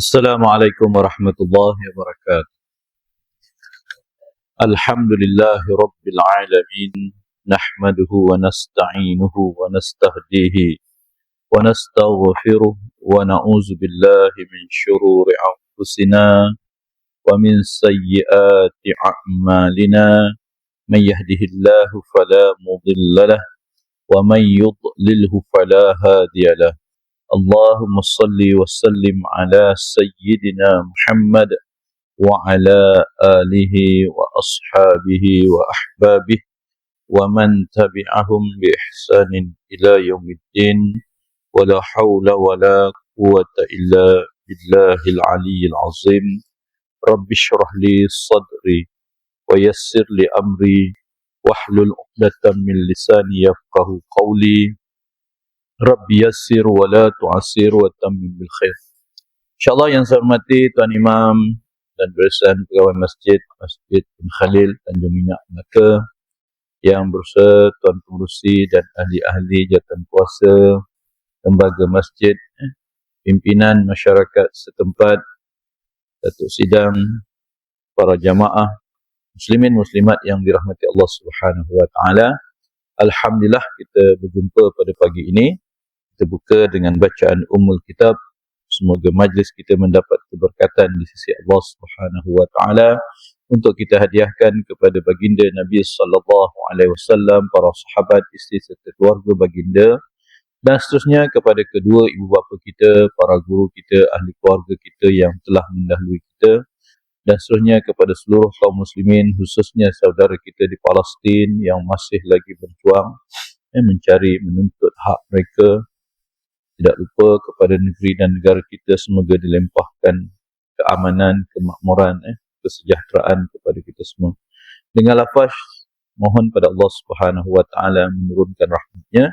Assalamualaikum warahmatullahi wabarakatuh. Alhamdulillahi rabbil alamin. Nahmaduhu wa nasta'inuhu wa nastahdihi wa nastaghfiruh wa na'udzu billahi min syururi anfusina wa min sayyiati a'malina. Man yahdihillahu fala mudilla lahu wa man yudlilhu fala hadiya lahu. Allahumma salli wa sallim ala sayyidina Muhammad wa ala alihi wa ashabihi wa ahbabihi wa man tabi'ahum bi ihsanin ila yaumiddin wa la hawla wa la quwwata illa billahil aliyyil azim. Rabbi shrah li sadri wa yassir li amri wahlul 'uqdatam min lisani yafqahu qawli. Rabbi yassir wa la tu'assir wa tammim bil khair. InsyaAllah yang saya hormati Tuan Imam dan barisan pegawai Masjid Bin Khalil Tanjung Minyak Melaka, yang berusaha Tuan Pengerusi dan ahli-ahli jawatan kuasa lembaga masjid, pimpinan masyarakat setempat, Datuk Sidang, para jamaah muslimin muslimat yang dirahmati Allah Subhanahu wa taala. Alhamdulillah kita berjumpa pada pagi ini. Kita buka dengan bacaan Ummul Kitab. Semoga majlis kita mendapat keberkatan di sisi Allah Subhanahu wa taala untuk kita hadiahkan kepada baginda Nabi sallallahu alaihi wasallam, para sahabat, isteri serta keluarga baginda, dan seterusnya kepada kedua ibu bapa kita, para guru kita, ahli keluarga kita yang telah mendahului kita, dan seterusnya kepada seluruh kaum muslimin, khususnya saudara kita di Palestin yang masih lagi berjuang mencari menuntut hak mereka. Tidak lupa kepada negeri dan negara kita, semoga dilempahkan keamanan, kemakmuran, kesejahteraan kepada kita semua. Dengan lafaz mohon pada Allah Subhanahu wa taala menurunkan rahmatnya.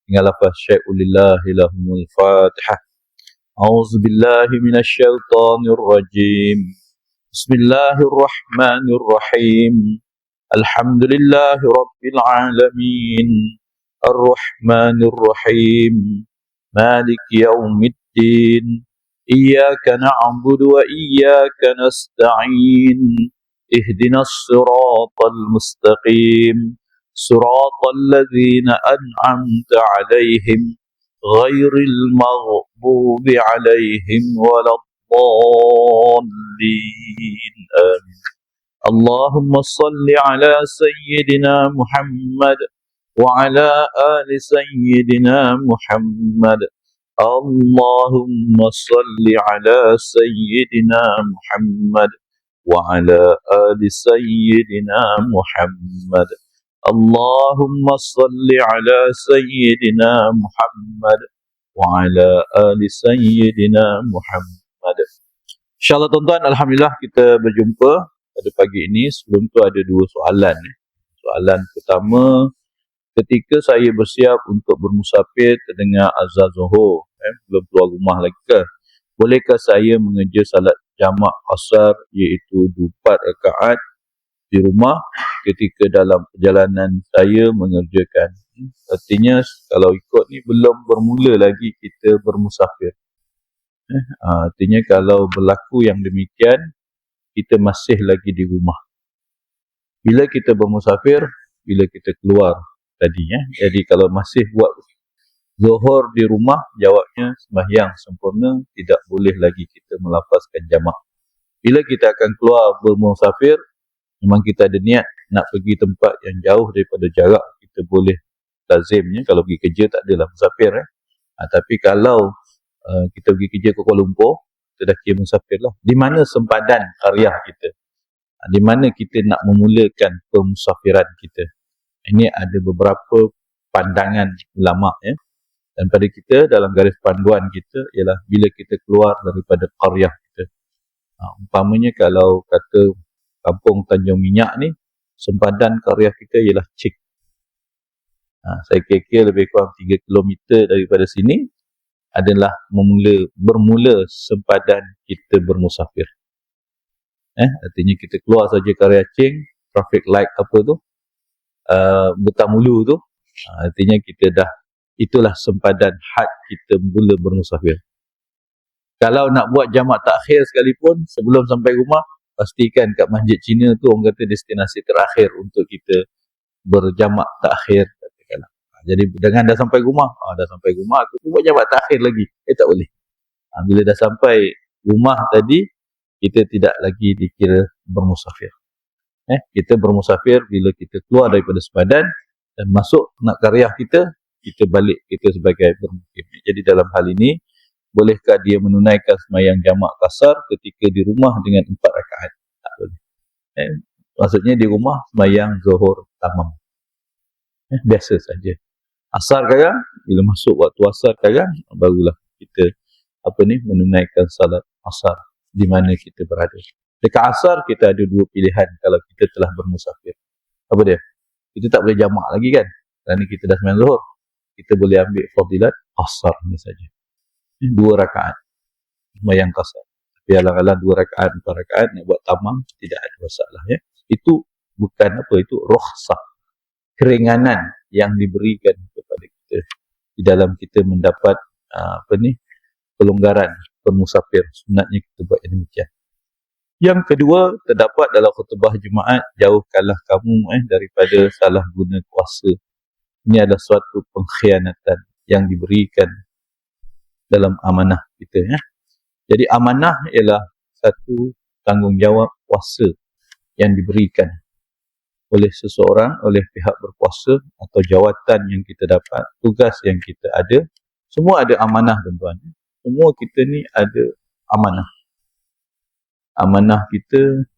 Dengan lafaz syai'ulillahi lahumul Fatihah. A'udzubillahi minasyaitonir rajim. Bismillahirrahmanirrahim. Alhamdulillahi rabbil alamin. Ar-Rahmanir Rahim. مالك يوم الدين إياك نعبد وإياك نستعين اهدنا الصراط المستقيم صراط الذين أنعمت عليهم غير المغضوب عليهم ولا الضالين آمين. اللهم صل على سيدنا محمد وعلى آل سيدنا محمد. اللهم صل على سيدنا محمد وعلى آل سيدنا محمد. اللهم صل على سيدنا محمد وعلى آل سيدنا محمد. InsyaAllah tuan-tuan, Alhamdulillah kita berjumpa pada pagi ini. Sebelum tu ada dua soalan. Soalan pertama, ketika saya bersiap untuk bermusafir terdengar azan Zuhur, belum keluar rumah lagi ke, bolehkah saya mengerja salat jamak qasar iaitu 4 rakaat di rumah ketika dalam perjalanan saya mengerjakan? Artinya kalau ikut ni belum bermula lagi kita bermusafir. Artinya kalau berlaku yang demikian, kita masih lagi di rumah. Bila kita bermusafir, bila kita keluar tadinya. Jadi kalau masih buat zuhur di rumah, jawabnya sembahyang sempurna, tidak boleh lagi kita melafazkan jamak. Bila kita akan keluar bermusafir, memang kita ada niat nak pergi tempat yang jauh daripada jarak, kita boleh lazimnya. Kalau pergi kerja tak adalah musafir. Tapi kalau kita pergi kerja ke Kuala Lumpur, kita dah kira musafir lah. Di mana sempadan qaryah kita? Di mana kita nak memulakan pemusafiran kita? Ini ada beberapa pandangan ulama dan pada kita dalam garis panduan kita ialah bila kita keluar daripada qaryah kita. Umpamanya kalau kata kampung Tanjung Minyak ni, sempadan qaryah kita ialah Cik. Saya kira lebih kurang 3 km daripada sini adalah bermula sempadan kita bermusafir. Artinya kita keluar saja qaryah Cik, traffic light apa tu, Butamulu tu, artinya kita dah, itulah sempadan had kita mula bermusafir. Kalau nak buat jamak takhir sekalipun, sebelum sampai rumah, pastikan kat masjid Cina tu orang kata destinasi terakhir untuk kita berjamak takhir. Jadi dengan dah sampai rumah, aku tu buat jamak takhir lagi. Tak boleh. Bila dah sampai rumah tadi, kita tidak lagi dikira bermusafir. Kita bermusafir bila kita keluar daripada sepadan dan masuk nak karyah kita balik kita sebagai bermukim. Jadi dalam hal ini, bolehkah dia menunaikan sembahyang jamak kasar ketika di rumah dengan 4 rakaat? Tak boleh. Maksudnya di rumah sembahyang zuhur tamam. Biasa saja. Asar sekarang, bila masuk waktu asar sekarang, barulah kita menunaikan salat asar di mana kita berada. Dekat asar kita ada 2 pilihan kalau kita telah bermusafir. Apa dia? Kita tak boleh jamak lagi kan? Kerana kita dah sembahyang zuhur. Kita boleh ambil fadilat asar ni saja. 2 rakaat sembahyang kasar. Tapi alang-alang 2 rakaat, 4 rakaat nak buat tamam, tidak ada masalah ya. Itu bukan itu rukhsah, keringanan yang diberikan kepada kita di dalam kita mendapat pelonggaran bermusafir. Sunatnya kita buat yang demikian. Yang kedua, terdapat dalam khutbah Jumaat, jauhkanlah kamu daripada salah guna kuasa. Ini adalah suatu pengkhianatan yang diberikan dalam amanah kita ya. Jadi amanah ialah satu tanggungjawab kuasa yang diberikan oleh seseorang, oleh pihak berkuasa atau jawatan yang kita dapat, tugas yang kita ada. Semua ada amanah tuan-tuan. Semua kita ni ada amanah. Amanah kita,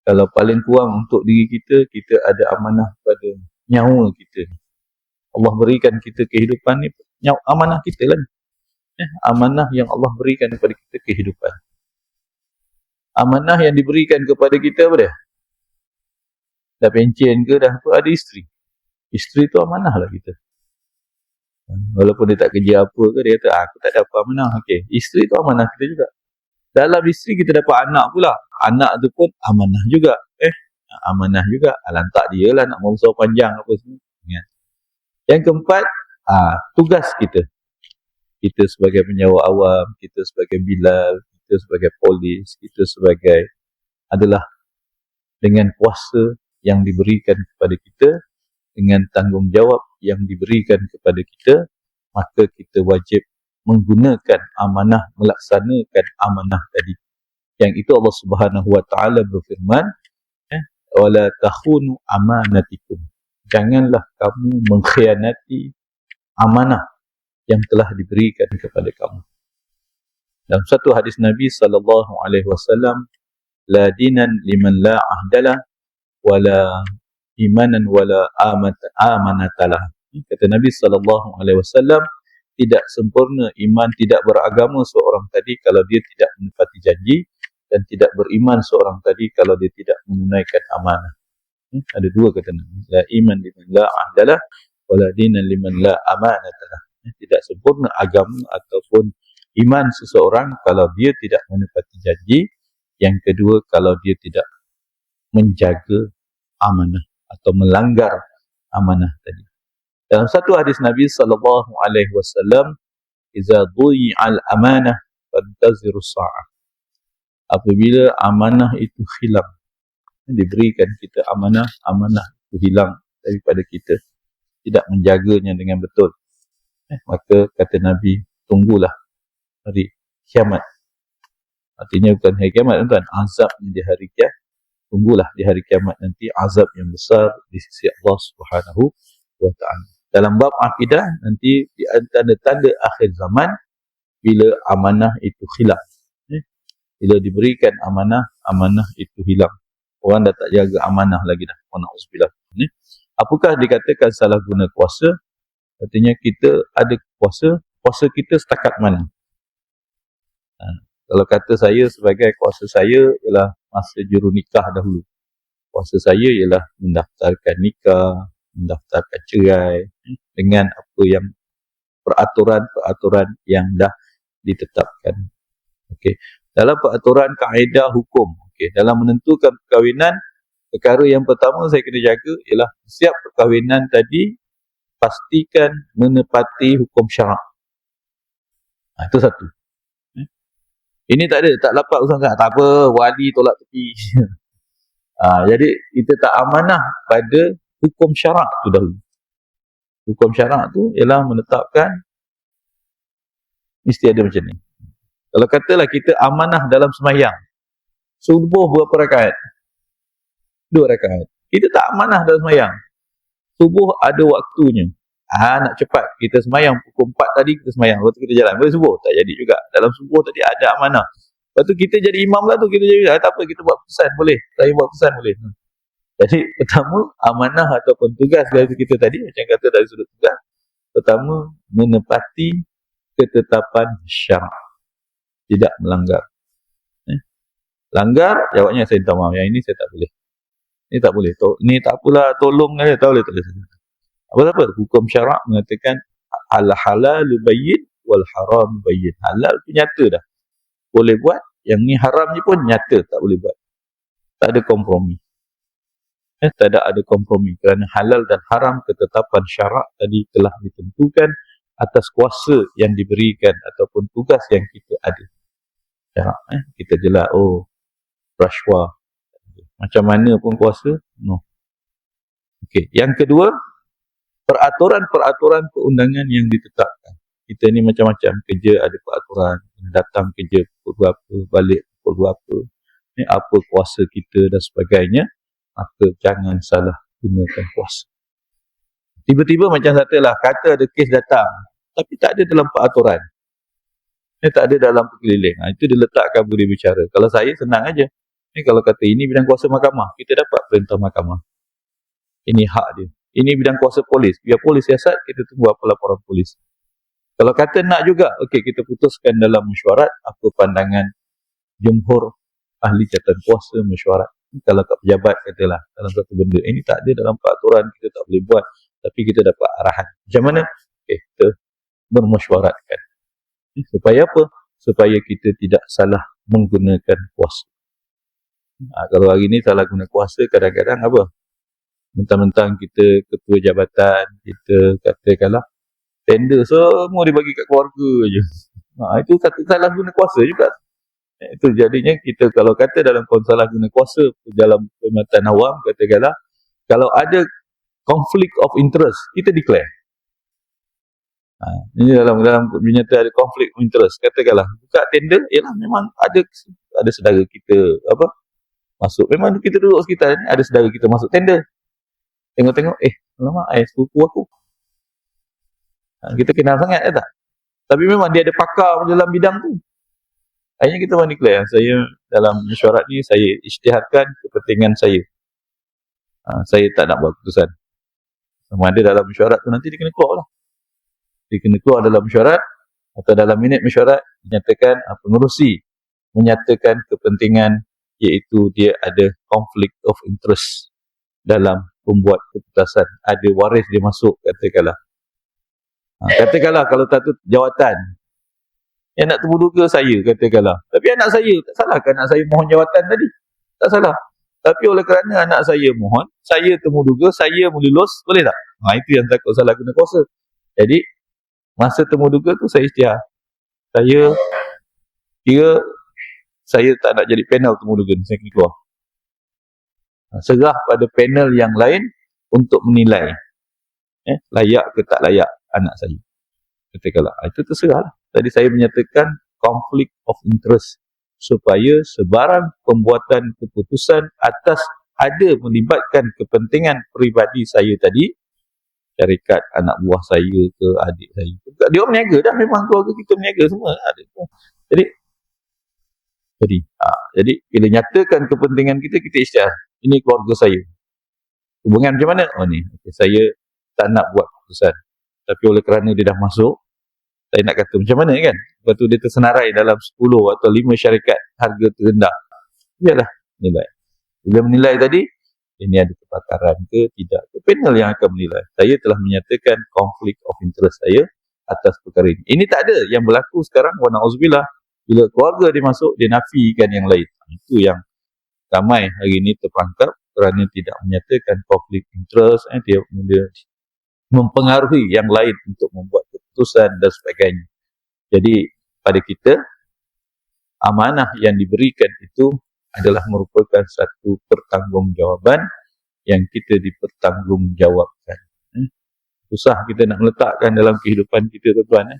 kalau paling kurang untuk diri kita, kita ada amanah pada nyawa kita. Allah berikan kita kehidupan ni, amanah kita lah. Amanah yang Allah berikan kepada kita kehidupan. Amanah yang diberikan kepada kita apa dia? Dah pencen ke dah apa, ada isteri. Isteri tu amanah lah kita. Walaupun dia tak kerja apa ke, dia kata aku tak ada apa amanah. Okey, isteri tu amanah kita juga. Dalam isteri kita dapat anak pula. Anak tu pun amanah juga. Amanah juga. Lantak dia lah nak membesar panjang apa semua. Yang keempat, tugas kita. Kita sebagai penyewa awam, kita sebagai bilal, kita sebagai polis, kita sebagai adalah dengan kuasa yang diberikan kepada kita, dengan tanggungjawab yang diberikan kepada kita, maka kita wajib menggunakan amanah, melaksanakan amanah tadi. Yang itu Allah Subhanahu wa taala berfirman, wala takhunu amanatikum. Janganlah kamu mengkhianati amanah yang telah diberikan kepada kamu. Dalam satu hadis Nabi sallallahu alaihi wasallam, la dinan liman la ahdalah wala imanan wala amanatalah. Kata Nabi sallallahu alaihi wasallam, tidak sempurna iman, tidak beragama seorang tadi kalau dia tidak menepati janji, dan tidak beriman seorang tadi kalau dia tidak menunaikan amanah. Ada 2 kata Nabi, la iman liman la ahdalah wala dinan liman la amanatalah. Tidak sempurna agama ataupun iman seseorang kalau dia tidak menepati janji. Yang kedua, kalau dia tidak menjaga amanah atau melanggar amanah tadi. Dalam satu hadis Nabi sallallahu alaihi wasallam, "Idza dhuyi'al amanah fantaziru sa'ah." Apabila amanah itu hilang, diberikan kita amanah itu hilang daripada kita, tidak menjaganya dengan betul, maka kata Nabi, tunggulah hari kiamat. Artinya bukan hari kiamat tuan-tuan, azabnya di hari kiamat. Tunggulah di hari kiamat nanti azab yang besar di sisi Allah Subhanahu wa taala. Dalam bab akidah nanti di tanda-tanda akhir zaman bila amanah itu hilang. Bila diberikan amanah itu hilang. Orang dah tak jaga amanah lagi dah. Na'udzubillah. Apakah dikatakan salah guna kuasa? Artinya kita ada kuasa kita setakat mana? Kalau kata saya sebagai kuasa saya ialah masa juru nikah dahulu. Kuasa saya ialah mendaftarkan nikah, mendaftarkan cerai dengan apa yang peraturan-peraturan yang dah ditetapkan. Okey. Dalam peraturan kaedah hukum, okey, dalam menentukan perkahwinan, perkara yang pertama saya kena jaga ialah setiap perkahwinan tadi pastikan menepati hukum syarak. Itu satu. Ini tak ada, tak dapat urusan sangat. Tak apa, wali tolak tepi. Jadi kita tak amanah pada hukum syarak tu dahulu. Hukum syarak tu ialah menetapkan mesti ada macam ni. Kalau katalah kita amanah dalam sembahyang, subuh berapa rakaat? 2 rakaat. Kita tak amanah dalam sembahyang. Subuh ada waktunya. Nak cepat, kita sembahyang pukul 4 tadi, kita sembahyang, lepas tu kita jalan, boleh subuh? Tak jadi juga. Dalam subuh tadi ada amanah. Lepas tu kita jadi imam lah tu, kita jadi, tak apa, kita buat pesan, boleh. Saya buat pesan, boleh. Jadi pertama, amanah ataupun tugas dari kita tadi, macam kata dari sudut tugas, pertama, menepati ketetapan syarak. Tidak melanggar. Langgar, jawabnya saya minta maaf, yang ini saya tak boleh. Ini tak boleh. Ini tak apalah, tolong saja, tak boleh. Apa-apa, hukum syarak mengatakan al-halal bayyin wal haram bayyin. Halal tu nyata dah, boleh buat. Yang ni haram ni pun nyata, tak boleh buat. Tak ada kompromi. Tak ada kompromi, kerana halal dan haram ketetapan syarak tadi telah ditentukan atas kuasa yang diberikan ataupun tugas yang kita ada. Syarak, kita jelas, rashwah, macam mana pun kuasa, no. Okey, yang kedua, peraturan-peraturan perundangan yang ditetapkan. Kita ni macam-macam, kerja ada peraturan, datang kerja pukul berapa, balik pukul berapa, ni apa kuasa kita dan sebagainya, maka jangan salah gunakan kuasa. Tiba-tiba macam katalah, kata ada kes datang, tapi tak ada dalam peraturan, tak ada dalam perkeliling, itu diletakkan budi bicara. Kalau saya senang aja, ni kalau kata ini bidang kuasa mahkamah, kita dapat perintah mahkamah, ini hak dia. Ini bidang kuasa polis, biar polis siasat, kita tunggu apa laporan polis. Kalau kata nak juga, okey, kita putuskan dalam mesyuarat apa pandangan jumhur ahli catatan kuasa mesyuarat. Kalau kat pejabat katalah dalam satu benda, ini tak ada dalam peraturan, kita tak boleh buat, tapi kita dapat arahan. Macam mana? Okey, kita bermesyuaratkan. Supaya apa? Supaya kita tidak salah menggunakan kuasa. Kalau hari ni salah guna kuasa, kadang-kadang apa? Mentang-mentang kita ketua jabatan, kita katakanlah tender semua dibagi kat keluarga je. Itu kata salah guna kuasa juga. Itu jadinya kita kalau kata dalam salah guna kuasa dalam perkhidmatan awam, katakanlah kalau ada conflict of interest, kita declare. Ini dalam nyata ada conflict of interest, katakanlah buka tender, ialah memang ada saudara kita masuk, memang kita duduk sekitar ni, ada saudara kita masuk tender. Tengok-tengok, alamak, sepupu aku. Kita kenal sangat, tak? Tapi memang dia ada pakar dalam bidang tu. Akhirnya kita declare, saya dalam mesyuarat ni, saya isytiharkan kepentingan saya. Saya tak nak buat keputusan. Sama ada dalam mesyuarat tu, nanti dia kena keluar lah. Dia kena keluar dalam mesyuarat, atau dalam minit mesyuarat, dinyatakan pengerusi menyatakan kepentingan, iaitu dia ada conflict of interest dalam pembuat keputusan. Ada waris dia masuk, katakanlah. Katakanlah kalau satu jawatan yang nak temuduga saya, katakanlah. Tapi anak saya, tak salah kan anak saya mohon jawatan tadi? Tak salah. Tapi oleh kerana anak saya mohon, saya temuduga, saya melulus, boleh tak? Itu yang takut salah guna kuasa. Jadi, masa temuduga tu saya isytihar. Saya kira saya tak nak jadi panel temuduga, saya kena keluar. Serah pada panel yang lain untuk menilai layak ke tak layak anak saya. Katakanlah, itu terserahlah. Tadi saya menyatakan conflict of interest, supaya sebarang pembuatan keputusan atas ada melibatkan kepentingan peribadi saya tadi, syarikat anak buah saya ke adik saya, dia orang meniaga dah, memang keluarga kita meniaga semua ada. Jadi bila nyatakan kepentingan kita isytihar, ini keluarga saya, hubungan macam mana? Ni saya tak nak buat keputusan, tapi oleh kerana dia dah masuk, saya nak kata macam mana kan. Lepas tu dia tersenarai dalam 10 atau 5 syarikat harga terendah, biarlah nilai. Bila menilai tadi, ini ada kepakaran ke tidak, panel yang akan menilai. Saya telah menyatakan conflict of interest saya atas perkara ini. Ini tak ada yang berlaku sekarang, wa na'udzubillah. Bila keluarga dia masuk, dia nafikan yang lain. Itu yang ramai hari ini terperangkap kerana tidak menyatakan conflict interest, dia mempengaruhi yang lain untuk membuat keputusan dan sebagainya. Jadi pada kita, amanah yang diberikan itu adalah merupakan satu pertanggungjawaban yang kita dipertanggungjawabkan. Susah kita nak meletakkan dalam kehidupan kita, tuan-tuan.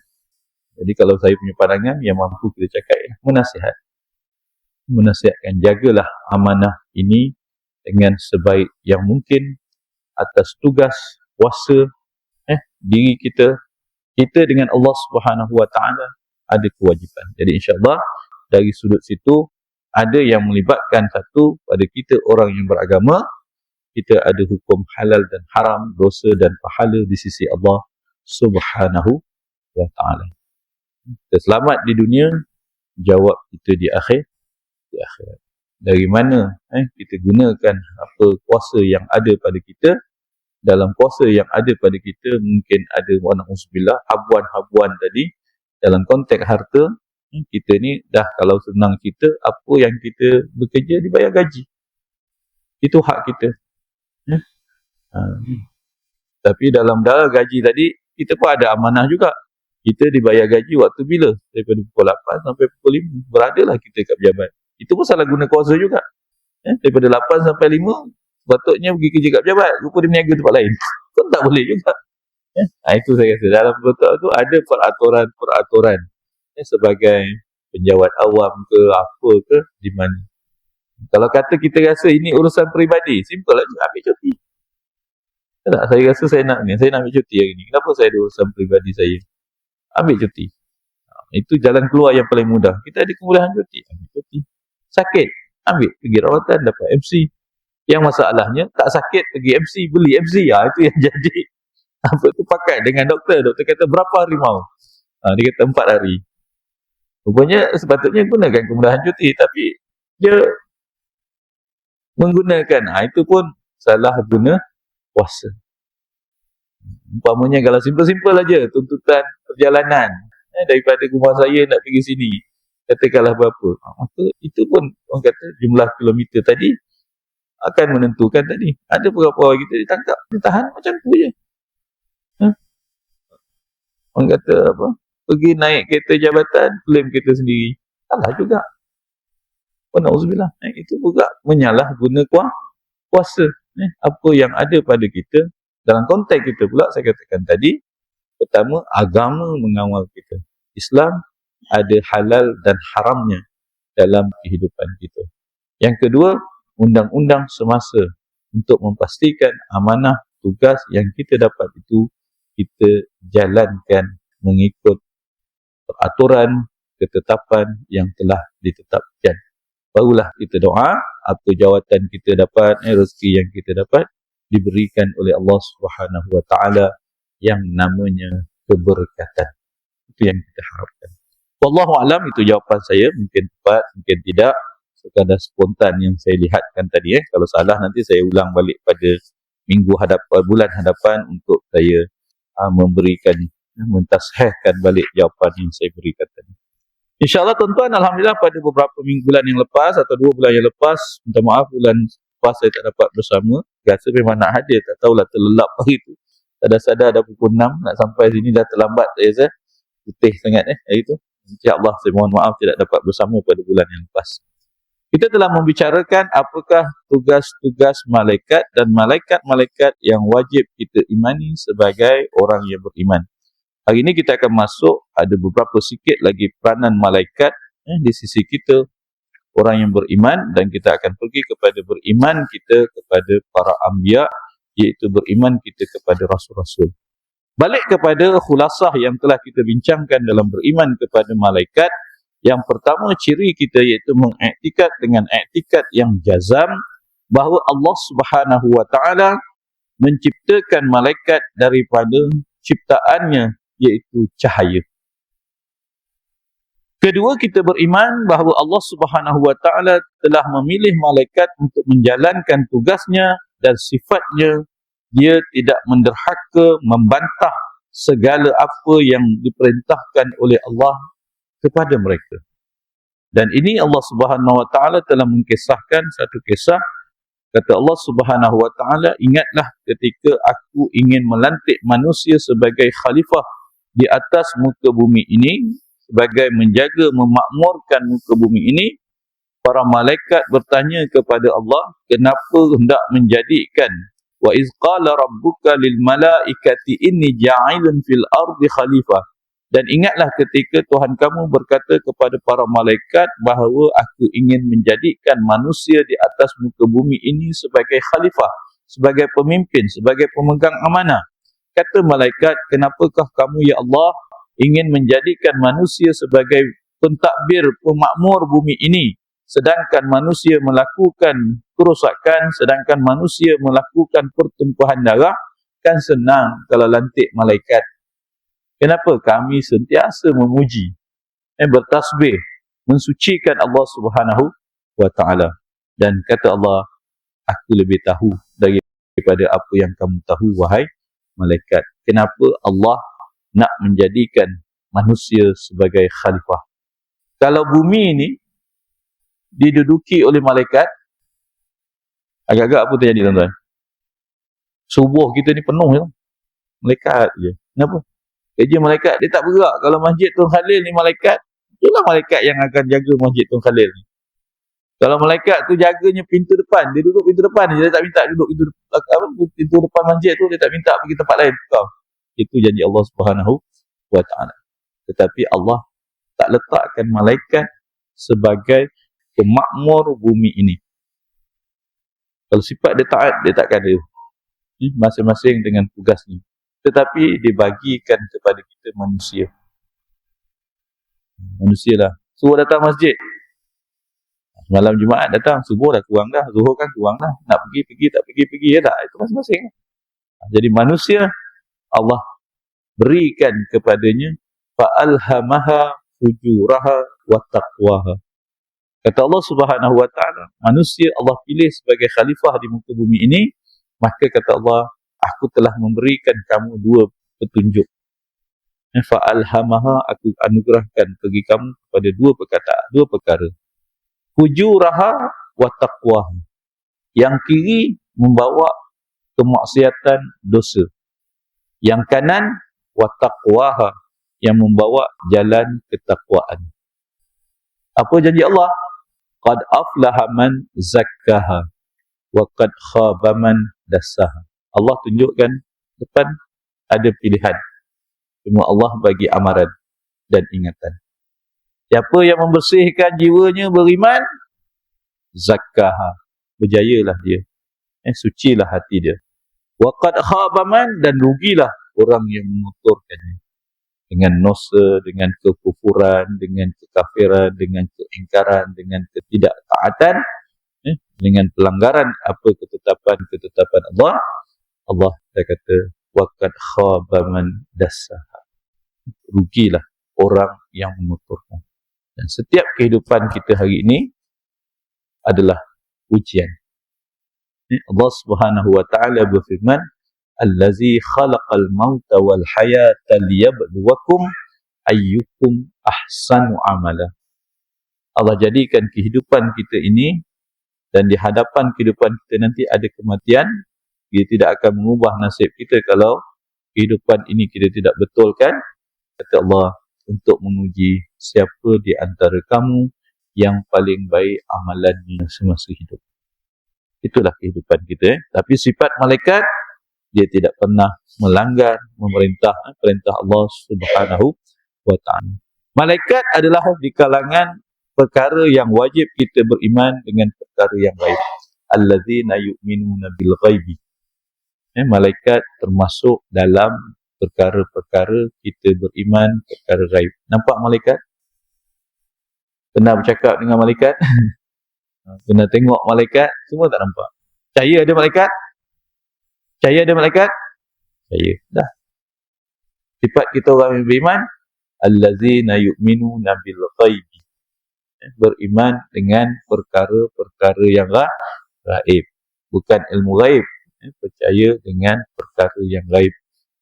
Jadi kalau saya punya pandangan yang mampu kita cakap, menasihatkan, jagalah amanah ini dengan sebaik yang mungkin atas tugas kuasa diri kita dengan Allah Subhanahu Wa Taala ada kewajipan. Jadi insya-Allah dari sudut situ ada yang melibatkan satu pada kita orang yang beragama, kita ada hukum halal dan haram, dosa dan pahala di sisi Allah Subhanahu Wa Taala. Kita selamat di dunia, jawab kita di akhirat. Dari mana kita gunakan apa kuasa yang ada pada kita? Dalam kuasa yang ada pada kita mungkin ada wa'na'udzubillah habuan-habuan tadi. Dalam konteks harta, kita ni dah, kalau senang kita, apa yang kita bekerja dibayar gaji, itu hak kita. Tapi dalam darah gaji tadi, kita pun ada amanah juga. Kita dibayar gaji waktu bila? Daripada pukul 8 sampai pukul 5. Beradalah kita kat pejabat. Itu pun salah guna kuasa juga. Daripada 8 sampai 5, sepatutnya pergi kerja kat pejabat. Rupa dia meniaga tempat lain. Itu tak boleh juga. Itu saya rasa. Dalam betul tu ada peraturan-peraturan. Sebagai penjawat awam ke apa ke, di mana. Kalau kata kita rasa ini urusan peribadi, simple aja, ambil cuti. Tak, saya rasa saya nak ambil cuti hari ni. Kenapa saya ada urusan peribadi saya? Ambil cuti. Itu jalan keluar yang paling mudah. Kita ada kemudahan cuti, ambil cuti. Sakit, ambil, pergi rawatan, dapat MC. Yang masalahnya, tak sakit, pergi MC, beli MC. Itu yang jadi. Apa tu, pakai dengan doktor. Doktor kata, berapa hari mau? Dia kata, 4 hari. Rupanya, sepatutnya gunakan kemudahan cuti. Tapi, dia menggunakan. Itu pun salah guna kuasa. Umpamanya kalau simple-simple aja tuntutan perjalanan daripada rumah saya nak pergi sini, katakanlah berapa, maka itu pun orang kata jumlah kilometer tadi akan menentukan tadi. Ada beberapa kita ditangkap, ditahan macam tu je. Orang kata apa, pergi naik kereta jabatan, klaim kereta sendiri, salah juga. Na'udzubillah. Itu juga menyalahguna kuasa. Apa yang ada pada kita. Dalam konteks kita pula, saya katakan tadi, pertama, agama mengawal kita. Islam ada halal dan haramnya dalam kehidupan kita. Yang kedua, undang-undang semasa untuk memastikan amanah tugas yang kita dapat itu kita jalankan mengikut peraturan, ketetapan yang telah ditetapkan. Barulah kita doa, apa jawatan kita dapat, rezeki yang kita dapat, diberikan oleh Allah Subhanahu Wa Taala yang namanya keberkatan. Itu yang kita harapkan. Wallahu alam, itu jawapan saya. Mungkin tepat, mungkin tidak. Sekadar spontan yang saya lihatkan tadi. Kalau salah nanti saya ulang balik pada bulan hadapan untuk saya memberikan, mentashehkan balik jawapan yang saya berikan tadi. InsyaAllah tuan-tuan, alhamdulillah pada beberapa bulan yang lepas atau 2 bulan yang lepas, minta maaf bulan lepas saya tak dapat bersama. Rasa memang nak hadir, tak tahulah terlelap hari itu. Tak ada sadar dah pukul 6 nak sampai sini, dah terlambat saya rasa. Putih sangat hari itu. InsyaAllah saya mohon maaf tidak dapat bersama pada bulan yang lepas. Kita telah membicarakan apakah tugas-tugas malaikat dan malaikat-malaikat yang wajib kita imani sebagai orang yang beriman. Hari ini kita akan masuk, ada beberapa sikit lagi peranan malaikat di sisi kita, orang yang beriman, dan kita akan pergi kepada beriman kita kepada para anbiya, iaitu beriman kita kepada rasul-rasul. Balik kepada khulasah yang telah kita bincangkan dalam beriman kepada malaikat. Yang pertama ciri kita iaitu mengiktikad dengan iktikad yang jazam bahawa Allah Subhanahu Wa Taala menciptakan malaikat daripada ciptaannya iaitu cahaya. Kedua, kita beriman bahawa Allah Subhanahu Wa Taala telah memilih malaikat untuk menjalankan tugasnya dan sifatnya dia tidak menderhaka, membantah segala apa yang diperintahkan oleh Allah kepada mereka. Dan ini Allah Subhanahu Wa Taala telah mengkisahkan satu kisah. Kata Allah Subhanahu Wa Taala, ingatlah ketika aku ingin melantik manusia sebagai khalifah di atas muka bumi ini, sebagai menjaga, memakmurkan muka bumi ini, para malaikat bertanya kepada Allah, kenapa hendak menjadikan wa iz qala rabbuka lil malaikati inni ja'ilun fil ardi khalifah. Dan ingatlah ketika Tuhan kamu berkata kepada para malaikat bahawa aku ingin menjadikan manusia di atas muka bumi ini sebagai khalifah, sebagai pemimpin, sebagai pemegang amanah. Kata malaikat, kenapakah kamu ya Allah ingin menjadikan manusia sebagai pentadbir, pemakmur bumi ini, sedangkan manusia melakukan kerosakan, sedangkan manusia melakukan pertumpahan darah? Kan senang kalau lantik malaikat. Kenapa kami sentiasa memuji, bertasbih, mensucikan Allah Subhanahu wa ta'ala. Dan kata Allah, aku lebih tahu daripada apa yang kamu tahu, wahai malaikat. Kenapa Allah nak menjadikan manusia sebagai khalifah? Kalau bumi ini diduduki oleh malaikat, agak-agak apa terjadi tuan-tuan? Subuh kita ni penuh je, malaikat je. Kenapa? Kerja malaikat dia tak bergerak. Kalau masjid Tun Khalil ni malaikat, itulah malaikat yang akan jaga masjid Tun Khalil ni. Kalau malaikat tu jaganya pintu depan, dia duduk pintu depan, dia tak minta duduk pintu depan masjid tu, dia tak minta pergi tempat lain. Itu janji Allah Subhanahu wa ta'ala. Tetapi Allah tak letakkan malaikat sebagai pemakmur bumi ini. Kalau sifat dia taat, dia takkan ada. Masing-masing dengan tugasnya. Tetapi dibagikan kepada kita manusia. Manusia lah. Suruh datang masjid. Malam Jumaat datang, subuh dah kurang dah, zuhur kan kurang dah. Nak pergi, tak pergi, ya tak? Itu masing-masing. Jadi manusia, Allah berikan kepadanya fa'alhamaha fujuraha wa taqwaha. Kata Allah Subhanahu wa ta'ala, manusia Allah pilih sebagai khalifah di muka bumi ini, maka kata Allah, aku telah memberikan kamu dua petunjuk. Fa'alhamaha, aku anugerahkan bagi kamu kepada dua perkara. Fujuraha wa taqwaha. Yang kiri membawa kemaksiatan, dosa. Yang kanan wa taqwaha, yang membawa jalan ketakwaan. Apa janji Allah? Qad aflaha man zakkaha wa qad khaba man dassaha. Allah tunjukkan depan ada pilihan. Cuma Allah bagi amaran dan ingatan. Siapa yang membersihkan jiwanya beriman, zakkaha, berjayalah dia. Sucilah hati dia. Wa qad khaba man, dan rugilah orang yang mengotorkannya. Dengan dosa, dengan kekufuran, dengan kekafiran, dengan keingkaran, dengan ketidaktaatan, dengan pelanggaran apa ketetapan Allah. Allah dah kata waqad khaba man dassaha. Rugilah orang yang mengotorkan. Dan setiap kehidupan kita hari ini adalah ujian. Allah Subhanahu wa ta'ala berfirman, allazi khalaqal mauta wal hayata liyabluwakum ayyukum ahsanu amala. Allah jadikan kehidupan kita ini, dan di hadapan kehidupan kita nanti ada kematian. Dia tidak akan mengubah nasib kita kalau kehidupan ini kita tidak betulkan. Kata Allah, untuk menguji siapa di antara kamu yang paling baik amalannya semasa hidup. Itulah kehidupan kita. Tapi sifat malaikat, dia tidak pernah melanggar perintah Allah Subhanahu wa ta'ala. Malaikat adalah di kalangan perkara yang wajib kita beriman dengan perkara yang gaib. Allazina yu'minuna bil ghaibi. Malaikat termasuk dalam perkara-perkara kita beriman perkara gaib. Nampak malaikat? Pernah bercakap dengan malaikat? Pernah tengok malaikat? Semua tak nampak. Percaya ada malaikat? Percaya ada malaikat? Percaya. Dah. Sifat kita orang yang beriman, allazina yu'minuna bil ghaibi. Beriman dengan perkara-perkara yang gaib. Bukan ilmu gaib. Percaya dengan perkara yang gaib.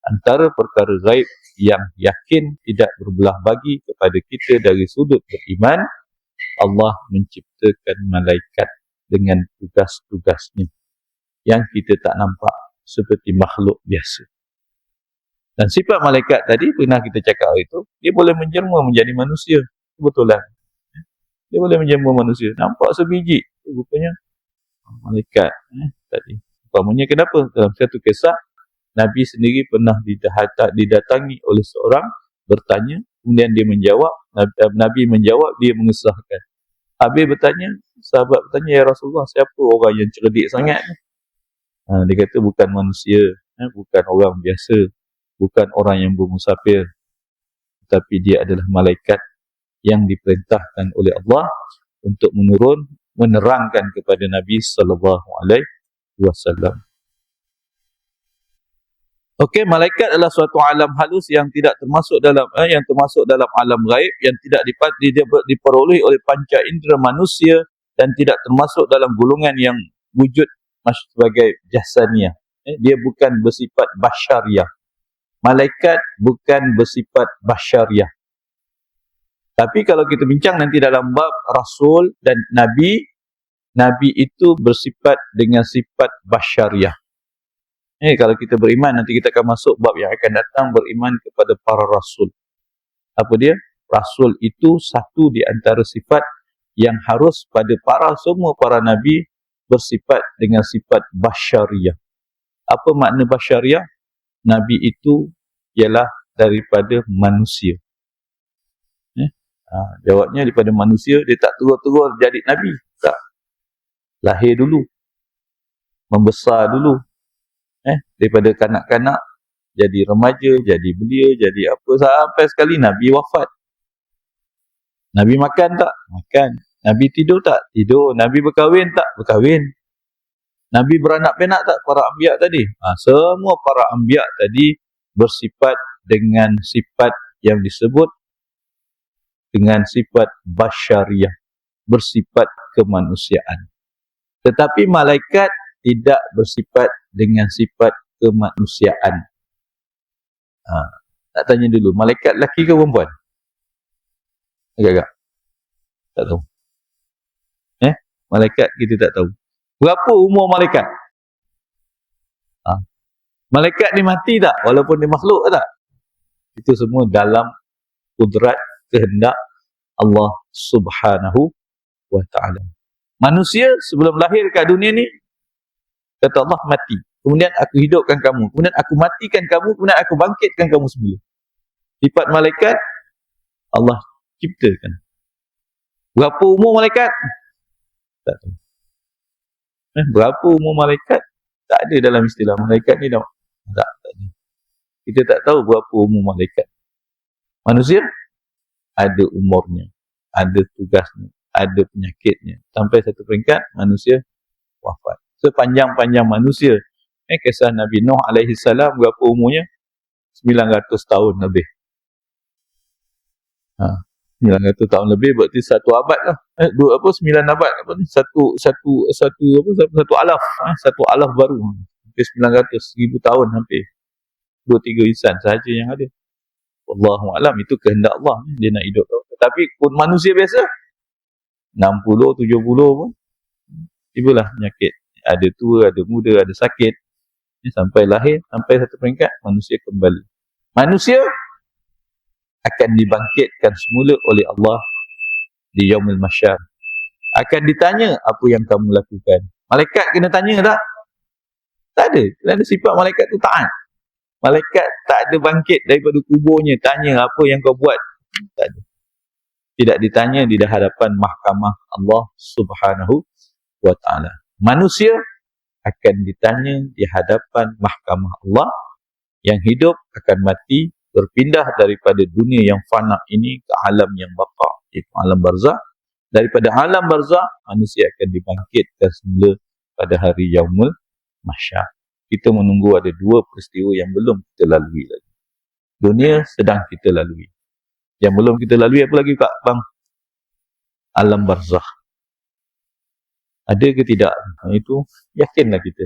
Antara perkara gaib yang yakin tidak berbelah bagi kepada kita dari sudut beriman, Allah menciptakan malaikat dengan tugas-tugasnya yang kita tak nampak seperti makhluk biasa. Dan sifat malaikat tadi pernah kita cakap itu, dia boleh menjelma menjadi manusia. Kebetulan. Dia boleh menjelma manusia. Nampak sebiji. Rupanya malaikat tadi. Umpamanya kenapa? Dalam satu kisah, Nabi sendiri pernah didatangi oleh seorang bertanya, kemudian dia menjawab, Nabi menjawab, dia mengesahkan. Habis bertanya, sahabat bertanya, ya Rasulullah, siapa orang yang cerdik sangat ni? Dia kata bukan manusia, bukan orang biasa, bukan orang yang bermusafir, tetapi dia adalah malaikat yang diperintahkan oleh Allah untuk menerangkan kepada Nabi sallallahu alaihi wasallam. Okey, malaikat adalah suatu alam halus yang tidak termasuk dalam alam gaib, yang tidak diperolehi oleh panca indera manusia dan tidak termasuk dalam golongan yang wujud sebagai jasaniyah. Dia bukan bersifat basyariah. Malaikat bukan bersifat basyariah. Tapi kalau kita bincang nanti dalam bab Rasul dan Nabi, Nabi itu bersifat dengan sifat basyariah. Kalau kita beriman, nanti kita akan masuk bab yang akan datang, beriman kepada para Rasul. Apa dia? Rasul itu satu di antara sifat yang harus pada semua para Nabi bersifat dengan sifat basyariah. Apa makna basyariah? Nabi itu ialah daripada manusia. Jawabnya daripada manusia, dia tak terus-terus jadi Nabi. Tak. Lahir dulu. Membesar dulu. Daripada kanak-kanak, jadi remaja, jadi belia, jadi apa, sampai sekali Nabi wafat. Nabi makan tak? Makan. Nabi tidur tak? Tidur. Nabi berkahwin tak? Berkahwin. Nabi beranak pinak tak? Para anbiya tadi. Semua para anbiya tadi bersifat dengan sifat yang disebut dengan sifat basyariah, bersifat kemanusiaan. Tetapi malaikat tidak bersifat dengan sifat kemanusiaan. Tak tanya dulu, malaikat lelaki ke perempuan? Agak-agak? Tak tahu. Malaikat kita tak tahu. Berapa umur malaikat? Malaikat ni mati tak? Walaupun dia makhluk tak? Itu semua dalam kudrat, kehendak Allah subhanahu wa ta'ala. Manusia sebelum lahir ke dunia ni, kata Allah, mati. Kemudian aku hidupkan kamu. Kemudian aku matikan kamu. Kemudian aku bangkitkan kamu semula. Sifat malaikat, Allah ciptakan. Berapa umur malaikat? Tak tahu. Berapa umur malaikat? Tak ada dalam istilah malaikat ni. Tak ada. Kita tak tahu berapa umur malaikat. Manusia ada umurnya, ada tugasnya, ada penyakitnya. Sampai satu peringkat manusia wafat. Sepanjang-panjang manusia. Kisah Nabi Nuh alaihi salam, berapa umurnya? 900 tahun lebih. 900 tahun lebih berarti satu abad lah. 9 abad apa ni? Satu alaf. Satu alaf baru. Hampir 900, 1000 tahun hampir. 2-3 insan sahaja yang ada. Wallahu alam, itu kehendak Allah. Dia nak hidup. Tetapi pun manusia biasa 60, 70 pun tibalah penyakit. Ada tua, ada muda, ada sakit. Sampai lahir, sampai satu peringkat manusia kembali. Manusia akan dibangkitkan semula oleh Allah di yaumil mahsyar. Akan ditanya apa yang kamu lakukan. Malaikat kena tanya tak? Tak ada. Kerana sifat malaikat tu taat. Malaikat tak ada bangkit daripada kuburnya tanya apa yang kau buat. Tak ada. Tidak ditanya di hadapan mahkamah Allah subhanahu wa ta'ala. Manusia akan ditanya di hadapan mahkamah Allah. Yang hidup akan mati, berpindah daripada dunia yang fana ini ke alam yang baqa, iaitu alam barzakh. Daripada alam barzakh, manusia akan dibangkitkan semula pada hari yaumul mahsyar. Kita menunggu ada 2 peristiwa yang belum kita lalui lagi. Dunia sedang kita lalui. Yang belum kita lalui apa lagi Kak Bang? Alam barzakh. Ada ke tidak? Itu yakinlah kita.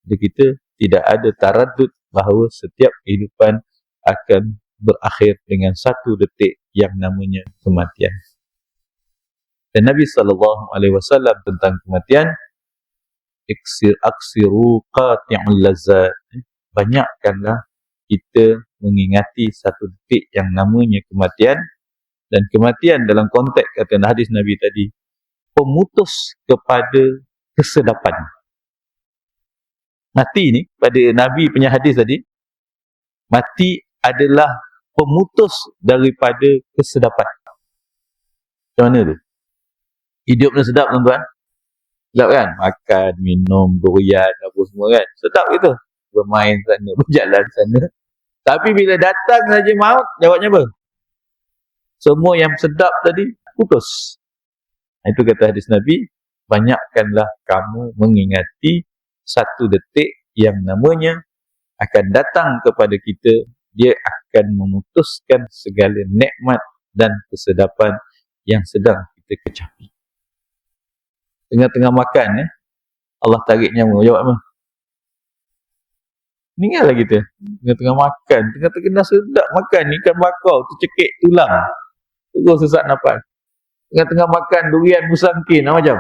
Kita tidak ada taradud bahawa setiap kehidupan akan berakhir dengan satu detik yang namanya kematian. Dan Nabi SAW tentang kematian, aksiru qati'ul lazat, banyakkanlah kita mengingati satu detik yang namanya kematian. Dan kematian dalam konteks kata hadis Nabi tadi, pemutus kepada kesedapan. Mati ni pada Nabi punya hadis tadi, mati adalah pemutus daripada kesedapan. Macam mana tu? Hidup ni sedap tuan-tuan. Sedap kan? Makan, minum, durian, apa semua kan? Sedap gitu. Bermain sana, berjalan sana. Tapi bila datang saja maut, jawabnya apa? Semua yang sedap tadi, putus. Itu kata hadis Nabi, banyakkanlah kamu mengingati satu detik yang namanya akan datang kepada kita, dia akan memutuskan segala nikmat dan kesedapan yang sedang kita kecapi. Tengah-tengah makan, Allah tarik nyawa, jawab apa? Meninggal lah kita. Tengah-tengah makan, tengah-tengah sedap makan, ikan bakar, tercekik tulang, terus sesak nafas. Tengah-tengah makan durian musangkin, macam?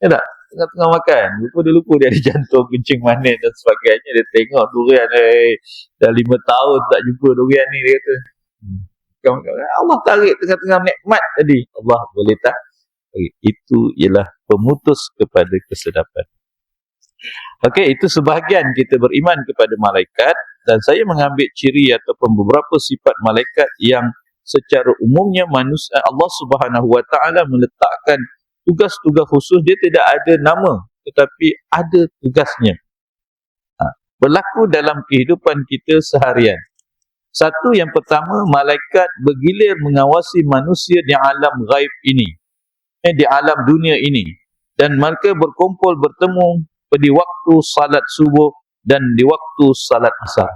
Ya tak? Tengah-tengah makan, dia lupa dia ada jantung, kencing manis dan sebagainya. Dia tengok durian, dah 5 tahun tak jumpa durian ni, dia kata. Allah tarik tengah-tengah nikmat tadi. Allah boleh tak? Itu ialah pemutus kepada kesedapan. Okey, itu sebahagian kita beriman kepada malaikat, dan saya mengambil ciri ataupun beberapa sifat malaikat yang secara umumnya manusia, Allah Subhanahu Wa Taala meletakkan tugas-tugas khusus. Dia tidak ada nama, tetapi ada tugasnya. Berlaku dalam kehidupan kita seharian. Satu, yang pertama, malaikat bergilir mengawasi manusia di alam ghaib ini, di alam dunia ini, dan mereka berkumpul bertemu di waktu salat subuh dan di waktu salat asar.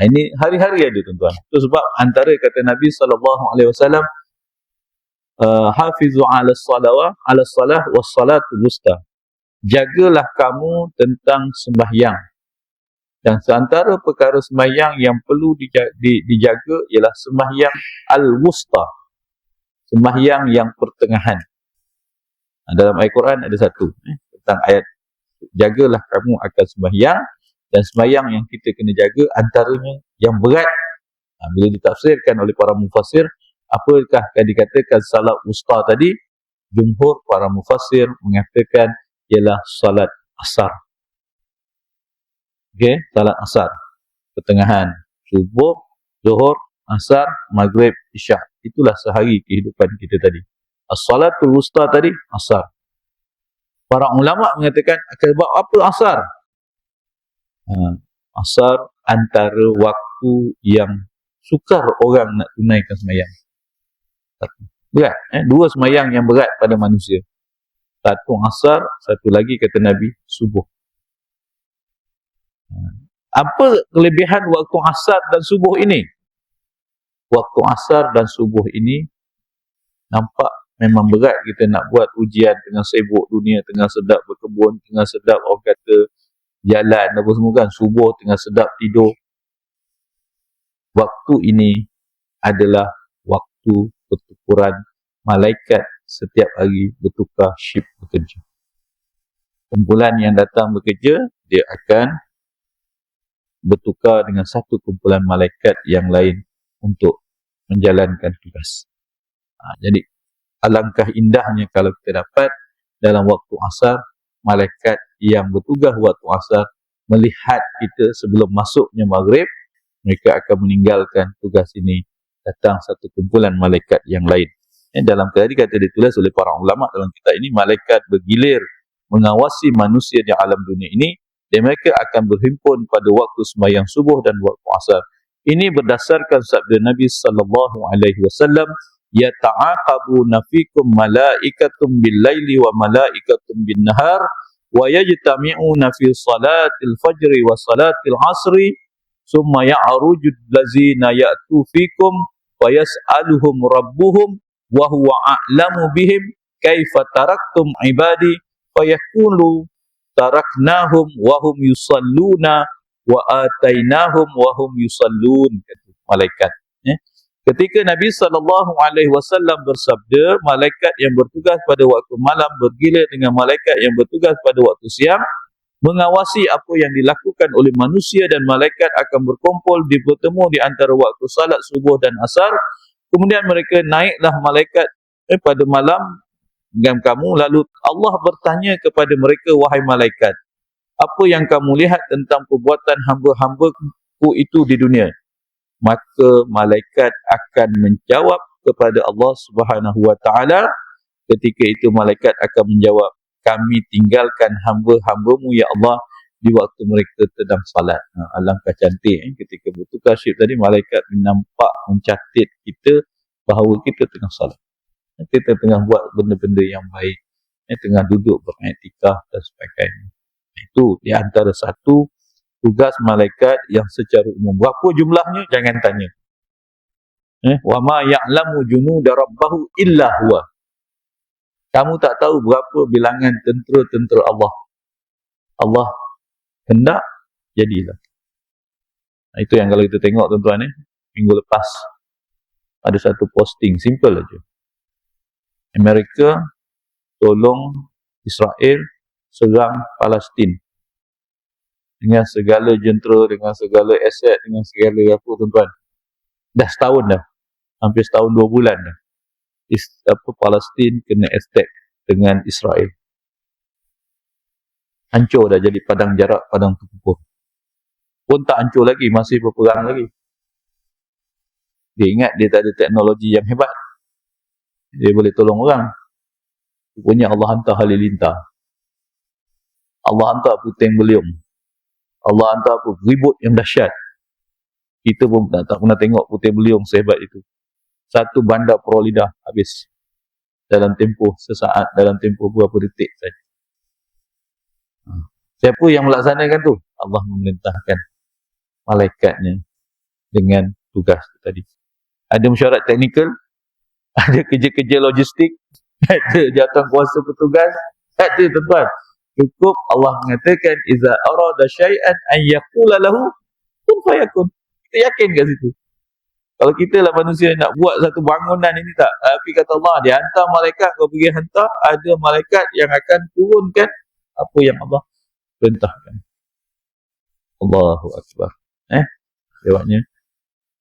Ini hari-hari ada tuan-tuan. Itu sebab antara kata Nabi SAW, hafizu ala salah was salatul wusta. Jagalah kamu tentang sembahyang. Dan seantara perkara sembahyang yang perlu dijaga ialah sembahyang al-wusta, sembahyang yang pertengahan. Dalam Al-Quran ada satu tentang ayat, jagalah kamu akan sembahyang. Dan sembahyang yang kita kena jaga antaranya yang berat. Bila ditafsirkan oleh para mufassir, apakah yang dikatakan salat wusta tadi? Jumhur para mufassir mengatakan ialah salat asar. Okey, salat asar, pertengahan, subuh, zuhur, asar, maghrib, isyak. Itulah sehari kehidupan kita tadi. As-salatul wusta tadi, asar. Para ulama mengatakan, sebab apa asar? Asar antara waktu yang sukar orang nak tunaikan sembahyang. Berat, dua sembahyang yang berat pada manusia. Satu asar, satu lagi kata Nabi, subuh. Apa kelebihan waktu asar dan subuh ini? Waktu asar dan subuh ini nampak memang berat kita nak buat ujian, tengah sibuk dunia, tengah sedap berkebun, tengah sedap orang kata jalan apa semua kan, subuh tengah sedap tidur. Waktu ini adalah waktu pertukuran malaikat setiap hari bertukar shift bekerja. Kumpulan yang datang bekerja, dia akan bertukar dengan satu kumpulan malaikat yang lain untuk menjalankan tugas. Jadi alangkah indahnya kalau kita dapat dalam waktu asar, malaikat yang bertugas waktu asar melihat kita sebelum masuknya maghrib, mereka akan meninggalkan tugas ini, datang satu kumpulan malaikat yang lain. Dalam tadi kata ditulis oleh para ulama dalam kitab ini, malaikat bergilir mengawasi manusia di alam dunia ini, dan mereka akan berhimpun pada waktu sembahyang subuh dan waktu asar. Ini berdasarkan sabda Nabi sallallahu alaihi wasallam, yata'aqabuna fikum malaikatum bil-laili wa malaikatum bin-nahar wa yajtami'una fi salatil fajri wa salatil asri summa ya'ruju allazina ya'tu fikum wa yas'aluhum rabbuhum wa huwa a'lamu bihim kaifa taraktum ibadi fa yaqulu taraknahum wa hum yusalluna wa atainahum wa hum yusallun. Malaikat, ketika Nabi SAW bersabda, malaikat yang bertugas pada waktu malam bergilir dengan malaikat yang bertugas pada waktu siang, mengawasi apa yang dilakukan oleh manusia, dan malaikat akan berkumpul bertemu di antara waktu salat subuh dan asar. Kemudian mereka naiklah malaikat pada malam dengan kamu, lalu Allah bertanya kepada mereka, wahai malaikat, apa yang kamu lihat tentang perbuatan hamba-hambaku itu di dunia? Maka malaikat akan menjawab kepada Allah Subhanahu wa taala. Ketika itu malaikat akan menjawab, kami tinggalkan hamba-hambamu ya Allah di waktu mereka sedang salat. Alangkah cantik ketika bertukar shift tadi, malaikat nampak mencatat kita bahawa kita tengah salat, kita tengah buat benda-benda yang baik, tengah duduk beriktikaf dan sebagainya. Itu di antara satu tugas malaikat yang secara umum. Berapa jumlahnya jangan tanya. Wa ma ya'lamu junuda rabbahu illa huwa. Kamu tak tahu berapa bilangan tentera-tentera Allah. Allah hendak, jadilah. Itu yang kalau kita tengok tuan-tuan, minggu lepas ada satu posting simple aja. Amerika tolong Israel serang Palestin dengan segala jentera, dengan segala aset, dengan segala apa tuan-tuan. Dah setahun dah. Hampir setahun 2 bulan dah. Palestin kena attack dengan Israel. Hancur dah, jadi padang jarak, padang tempur. Pun tak hancur lagi, masih berperang lagi. Dia ingat dia tak ada teknologi yang hebat, dia boleh tolong orang. Rupanya Allah hantar halilintar, Allah hantar puting beliung, Allah hantar apa, ribut yang dahsyat. Kita pun tak pernah tengok puting beliung sehebat itu. Satu bandar Florida habis dalam tempoh sesaat, dalam tempoh beberapa detik saja. Siapa yang melaksanakan tu? Allah memerintahkan malaikatnya dengan tugas tadi. Ada mesyuarat teknikal, ada kerja-kerja logistik, ada jawatankuasa petugas, ada tuan-tuan. Cukup Allah mengatakan iza arada syai'an an yaqula lahu kun fayakun. Kita yakin kat situ. Kalau kita lah manusia nak buat satu bangunan ini tak, tapi kata Allah, dia hantar malaikat, kau pergi hantar, ada malaikat yang akan turunkan apa yang Allah perintahkan. Allahu Akbar. Lewatnya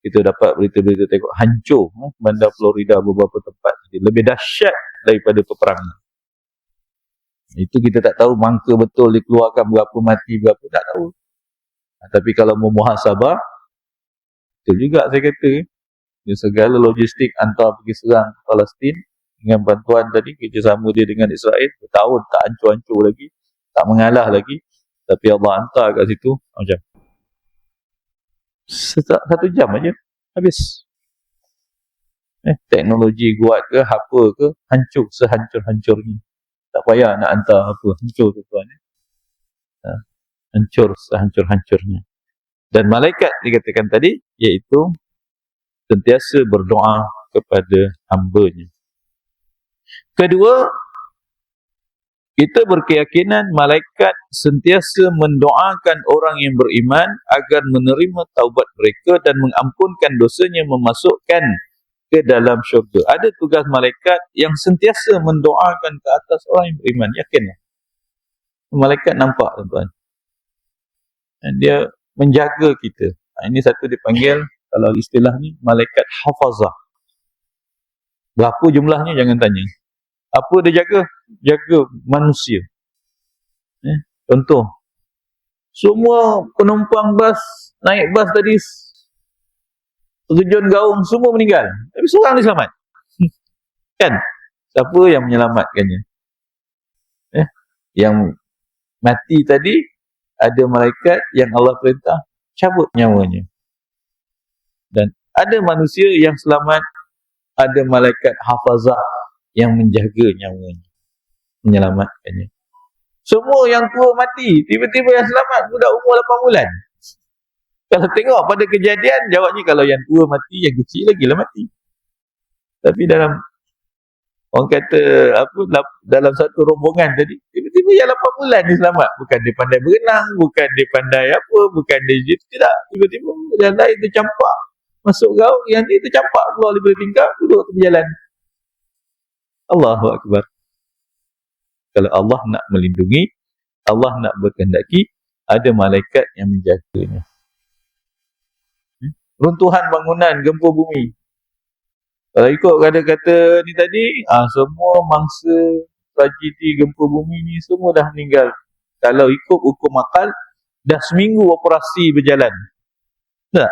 kita dapat berita-berita tengok hancur bandar Florida beberapa tempat, lebih dahsyat daripada peperangan. Itu kita tak tahu mangka betul dikeluarkan berapa mati, berapa tak tahu. Tapi kalau mau muhasabah, betul juga saya kata, dia segala logistik hantar pergi serang Palestin dengan bantuan tadi, kerjasama dia dengan Israel, bertahun tak hancur-hancur lagi, tak mengalah lagi, tapi Allah hantar kat situ macam 1 jam aja habis. Teknologi kuat ke apa ke, hancur sehancur-hancurnya. Tak payah nak hantar apa, hancur tuan-tuan. Hancur sehancur-hancurnya. Dan malaikat dikatakan tadi, iaitu sentiasa berdoa kepada hamba-Nya. Kedua, kita berkeyakinan malaikat sentiasa mendoakan orang yang beriman agar menerima taubat mereka dan mengampunkan dosanya, memasukkan ke dalam syurga. Ada tugas malaikat yang sentiasa mendoakan ke atas orang yang beriman. Yakinlah. Malaikat nampak tuan-tuan. Dan dia menjaga kita. Ini satu dipanggil, kalau istilah ni, malaikat hafazah. Berapa jumlahnya jangan tanya. Apa dia jaga? Jaga manusia. Contoh, semua penumpang bas, naik bas tadi, terjun gaung, semua meninggal. Tapi seorang dia selamat. Kan? Siapa yang menyelamatkannya? Yang mati tadi, ada malaikat yang Allah perintah cabut nyawanya. Dan ada manusia yang selamat, ada malaikat hafazah yang menjaga nyawanya, menyelamatkannya. Semua yang tua mati, tiba-tiba yang selamat budak umur 8 bulan. Kalau tengok pada kejadian, jawabnya kalau yang tua mati, yang kecil lagi lah mati. Tapi dalam, orang kata apa, dalam satu rombongan tadi, tiba-tiba yang 8 bulan ni selamat. Bukan dia pandai berenang, bukan dia pandai apa, bukan dia tidak. Tiba-tiba yang lain tercampak masuk gaung, yang dia tercampak keluar daripada tingkap, duduk berjalan. Allahu Akbar. Kalau Allah nak melindungi, Allah nak berkehendaki, ada malaikat yang menjaganya. Runtuhan bangunan, gempa bumi. Kalau ikut kata-kata ni tadi, semua mangsa tragedi gempa bumi ni semua dah meninggal. Kalau ikut hukum akal, dah seminggu operasi berjalan. Tak?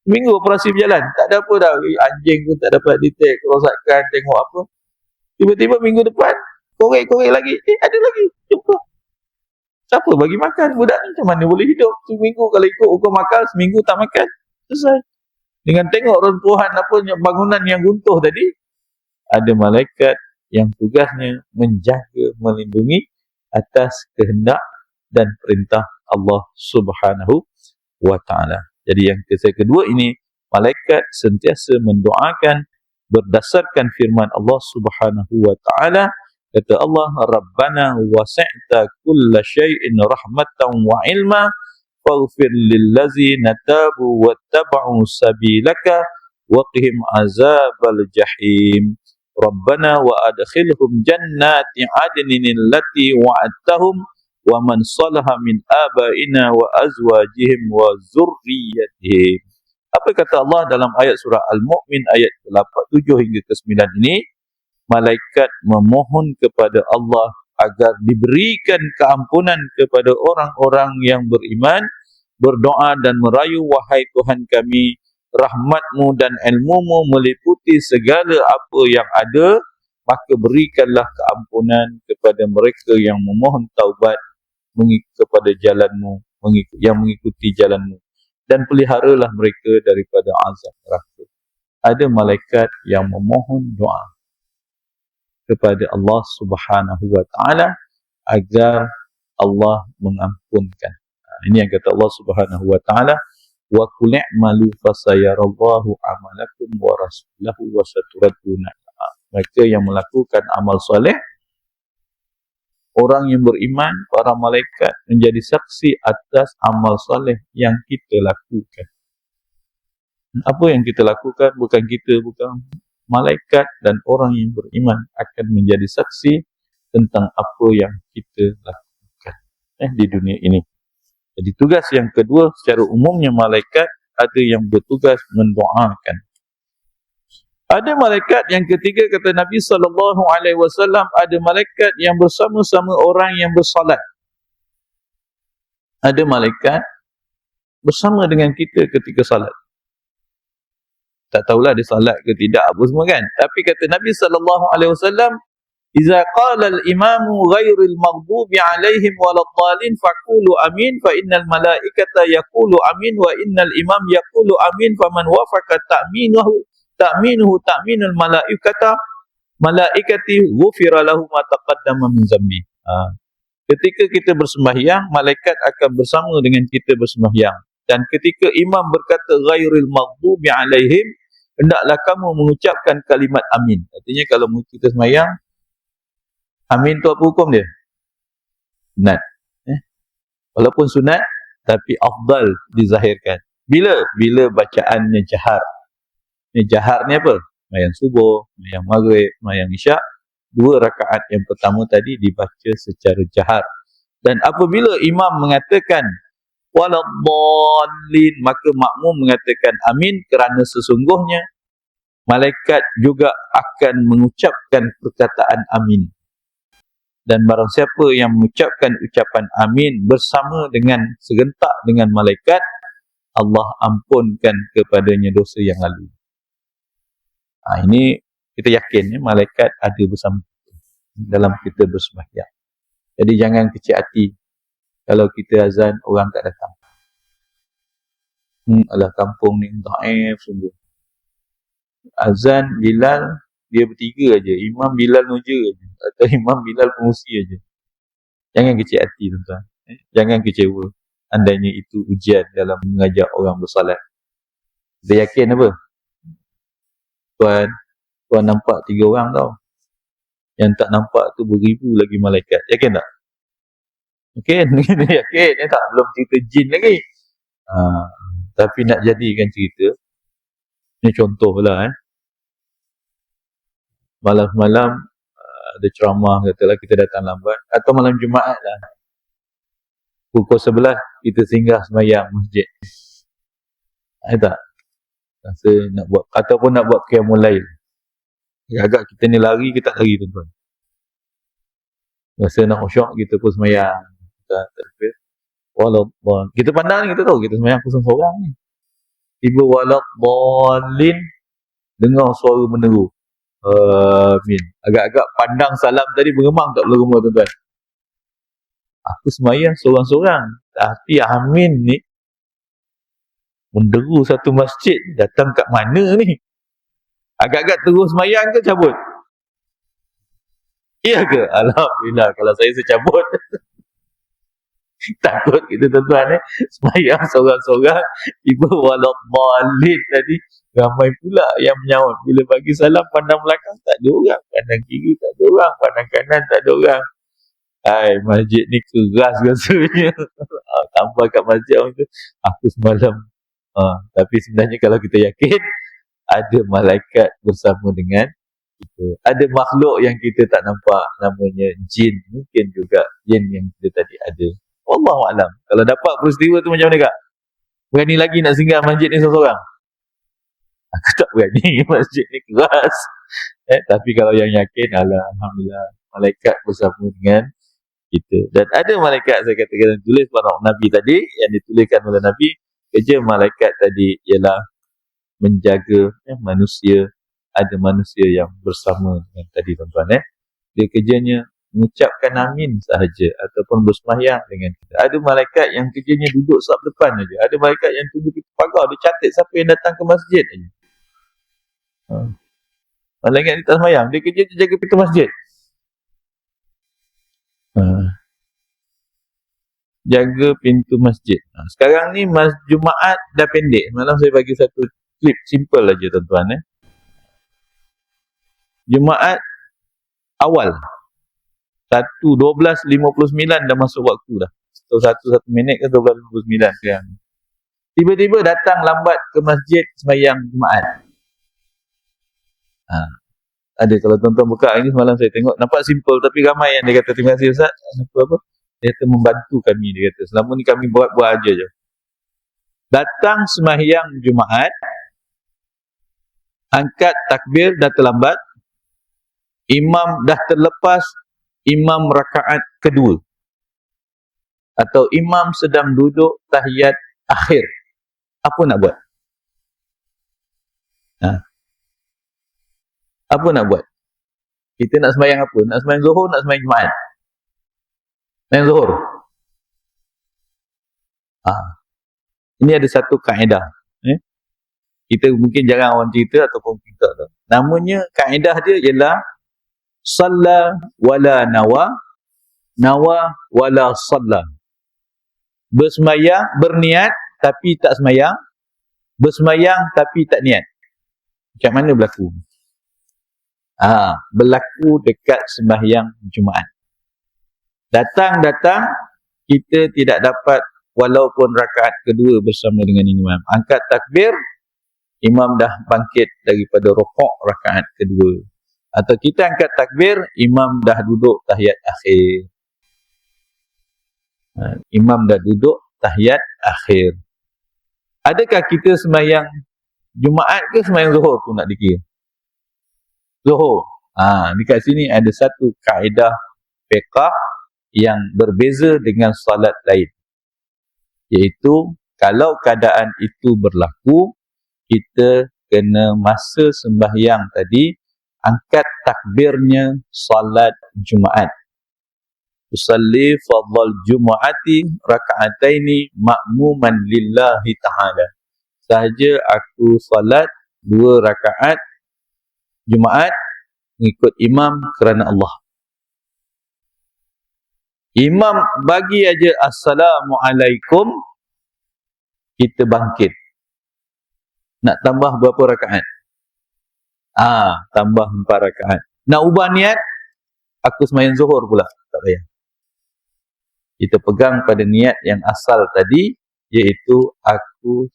Seminggu operasi berjalan. Tak ada apa dah. Anjing pun tak dapat detect kerosakan, tengok apa. Tiba-tiba minggu depan, korek-korek lagi. Ada lagi. Jumpa. Siapa bagi makan budak ni? Macam mana boleh hidup? Seminggu kalau ikut hukum akal, seminggu tak makan. Selesai. Dengan tengok runtuhan bangunan yang runtuh tadi, ada malaikat yang tugasnya menjaga, melindungi atas kehendak dan perintah Allah Subhanahu wa ta'ala. Jadi yang kedua ini, malaikat sentiasa mendoakan berdasarkan firman Allah Subhanahu wa ta'ala. Kata Allah, Rabbana wasi'ta kulla syai'in rahmatan wa ilma faghfir lillazina tabu wattaba'u sabilaka waqihim azabal jahim. Rabbana wa adkhilhum jannati adnin allati wa'adtahum wa man salaha min abaina wa azwajihim wa zurriyyatihim. Apa kata Allah dalam ayat surah Al-Mu'min ayat ke-7 hingga ke-9 ini? Malaikat memohon kepada Allah agar diberikan keampunan kepada orang-orang yang beriman, berdoa dan merayu, wahai Tuhan kami, rahmat-Mu dan ilmu-Mu meliputi segala apa yang ada, maka berikanlah keampunan kepada mereka yang memohon taubat kepada jalan-Mu, yang mengikuti jalan-Mu, dan peliharalah mereka daripada azab neraka. Ada malaikat yang memohon doa kepada Allah Subhanahu wa ta'ala agar Allah mengampunkan. Ini yang kata Allah Subhanahu wa ta'ala, wa qul i'malu fasayarallahu amalakum wa rasuluhu wa saturadduna. Mereka yang melakukan amal soleh, orang yang beriman, para malaikat menjadi saksi atas amal soleh yang kita lakukan. Apa yang kita lakukan, bukan kita, bukan malaikat dan orang yang beriman akan menjadi saksi tentang apa yang kita lakukan di dunia ini. Jadi tugas yang kedua, secara umumnya malaikat ada yang bertugas mendoakan. Ada malaikat yang ketiga, kata Nabi SAW, ada malaikat yang bersama-sama orang yang bersalat. Ada malaikat bersama dengan kita ketika salat. Tak tahulah dia salat ke tidak apa semua kan. Tapi kata Nabi SAW, "Iza qala al-imamu ghairil maghdubi 'alaihim waladdallin faqulu amin fa innal malaikata yaqulu amin wa innal imam yaqulu amin faman wafaqa ta'minuhu ta'minul malaikati ghufira lahu ma taqaddama min zambi." Ketika kita bersembahyang, malaikat akan bersama dengan kita bersembahyang. Dan ketika imam berkata ghairil maghdubi 'alaihim, hendaklah kamu mengucapkan kalimat amin. Artinya kalau kita sembahyang, amin tu apa hukum dia? Sunat. Walaupun sunat, tapi afdal dizahirkan. Bila bacaannya jahar. Jahar ni apa? Sembahyang subuh, sembahyang maghrib, sembahyang isyak. 2 rakaat yang pertama tadi dibaca secara jahar. Dan apabila imam mengatakan waladdallin, maka makmum mengatakan amin, kerana sesungguhnya malaikat juga akan mengucapkan perkataan amin. Dan barang siapa yang mengucapkan ucapan amin bersama dengan serentak dengan malaikat, Allah ampunkan kepadanya dosa yang lalu. Ini kita yakin malaikat ada bersama dalam kita bersembahyang. Jadi jangan kecil hati kalau kita azan orang tak datang. Alah kampung ni dhaif sungguh. Azan Bilal dia bertiga aja, Imam Bilal Muja aja, atau Imam Bilal pengusi aja. Jangan kecil hati tuan-tuan. Jangan kecewa andainya itu ujian dalam mengajak orang bersalat. Kita yakin apa? Tuan nampak 3 orang tau. Yang tak nampak tu beribu lagi malaikat. Yakin tak? Yakin? Yakin? Tak? Belum cerita jin lagi. Tapi nak jadikan cerita, ni contohlah malam-malam ada ceramah, katalah kita datang lambat, atau malam Jumaat lah, pukul 11 kita singgah sembahyang masjid. Tak? Rasa nak buat, ataupun nak buat qiyamul lail. Agak kita ni lari ke tak lari tuan-tuan? Rasa nak khusyuk kita pun sembahyang. Kita takbir. Waladhdallin. Kita pandang ni kita tahu kita sembahyang khusus seorang ni. Tiba waladhdallin, dengar suara meneru. Amin. Agak-agak pandang salam tadi bergemang tak bergemar tuan-tuan? Aku sembahyang seorang-seorang. Tapi amin ni menderu satu masjid, datang kat mana ni? Agak-agak terus sembahyang ke cabut? Iya ke? Alhamdulillah, kalau saya cabut. Takut kita tuan-tuan sembahyang seorang-seorang, tiba waladhdallin tadi, ramai pula yang menyahut. Bila bagi salam pandang belakang tak ada orang, pandang kiri tak ada orang, pandang kanan tak ada orang. Masjid ni keras rasanya. Tambah kat masjid orang tu, aku semalam. Tapi sebenarnya kalau kita yakin ada malaikat bersama dengan kita. Ada makhluk yang kita tak nampak, namanya jin. Mungkin juga jin yang kita tadi ada. Wallahualam. Kalau dapat peristiwa tu macam mana kak? Berani lagi nak singgah masjid ni seorang-seorang? Aku tak berani, masjid ni keras. Tapi kalau yang yakin, alhamdulillah, malaikat bersama dengan kita. Dan ada malaikat, saya katakan tulis para Nabi tadi, yang dituliskan oleh Nabi, kerja malaikat tadi ialah menjaga manusia. Ada manusia yang bersama dengan tadi tuan-tuan. Dia kerjanya mengucapkan amin sahaja ataupun bersembahyang dengan kita. Ada malaikat yang kerjanya duduk sab depan aja. Ada malaikat yang tunggu di pagar, dia catat siapa yang datang ke masjid aja. Malaikat ni tak sembahyang, dia kerja jaga pintu masjid. Jaga pintu masjid. Sekarang ni Jumaat dah pendek. Malam saya bagi satu klip simple aja tuan-tuan. Jumaat awal 1:12:59 dah masuk waktu dah. 1 minit ke 12:59 sekarang. Tiba-tiba datang lambat ke masjid sembahyang Jumaat. Ada, kalau tuan-tuan buka ini semalam saya tengok, nampak simple tapi ramai yang dia kata terima kasih Ustaz. Apa? Dia kata membantu kami, dia kata. Selama ni kami buat-buat aja je. Datang sembahyang Jumaat, angkat takbir dah terlambat, imam dah terlepas, imam rakaat kedua. Atau imam sedang duduk tahiyat akhir. Apa nak buat? Apa nak buat? Kita nak sembahyang apa? Nak sembahyang Zuhur, nak sembahyang Jumaat? Sembahyang Zuhur. Ini ada satu kaedah. Kita mungkin jarang orang cerita ataupun kita tahu. Namanya, kaedah dia ialah Salla wala nawa, nawa wala salla. Bersemayang, berniat tapi tak semayang, bersemayang tapi tak niat. Macam mana berlaku? Berlaku dekat sembahyang Jumaat. Datang, kita tidak dapat walaupun rakaat kedua bersama dengan imam. Angkat takbir, imam dah bangkit daripada rukuk rakaat kedua. Atau kita angkat takbir, imam dah duduk tahiyat akhir. Imam dah duduk tahiyat akhir. Adakah kita sembahyang Jumaat ke sembahyang Zuhur tu nak dikira? Zuhur. Dekat sini ada satu kaedah fiqh yang berbeza dengan salat lain. Iaitu, kalau keadaan itu berlaku, kita kena masa sembahyang tadi, angkat takbirnya salat Jumaat. Usalli fadhal Jumu'ati raka'ataini ma'muman lillahi ta'ala. Sahaja aku salat 2 rakaat Jumaat mengikut imam kerana Allah. Imam bagi aja Assalamualaikum, kita bangkit. Nak tambah berapa rakaat? Tambah 4 rakaat. Nak ubah niat, aku sembahyang Zuhur pula. Tak payah. Kita pegang pada niat yang asal tadi, iaitu aku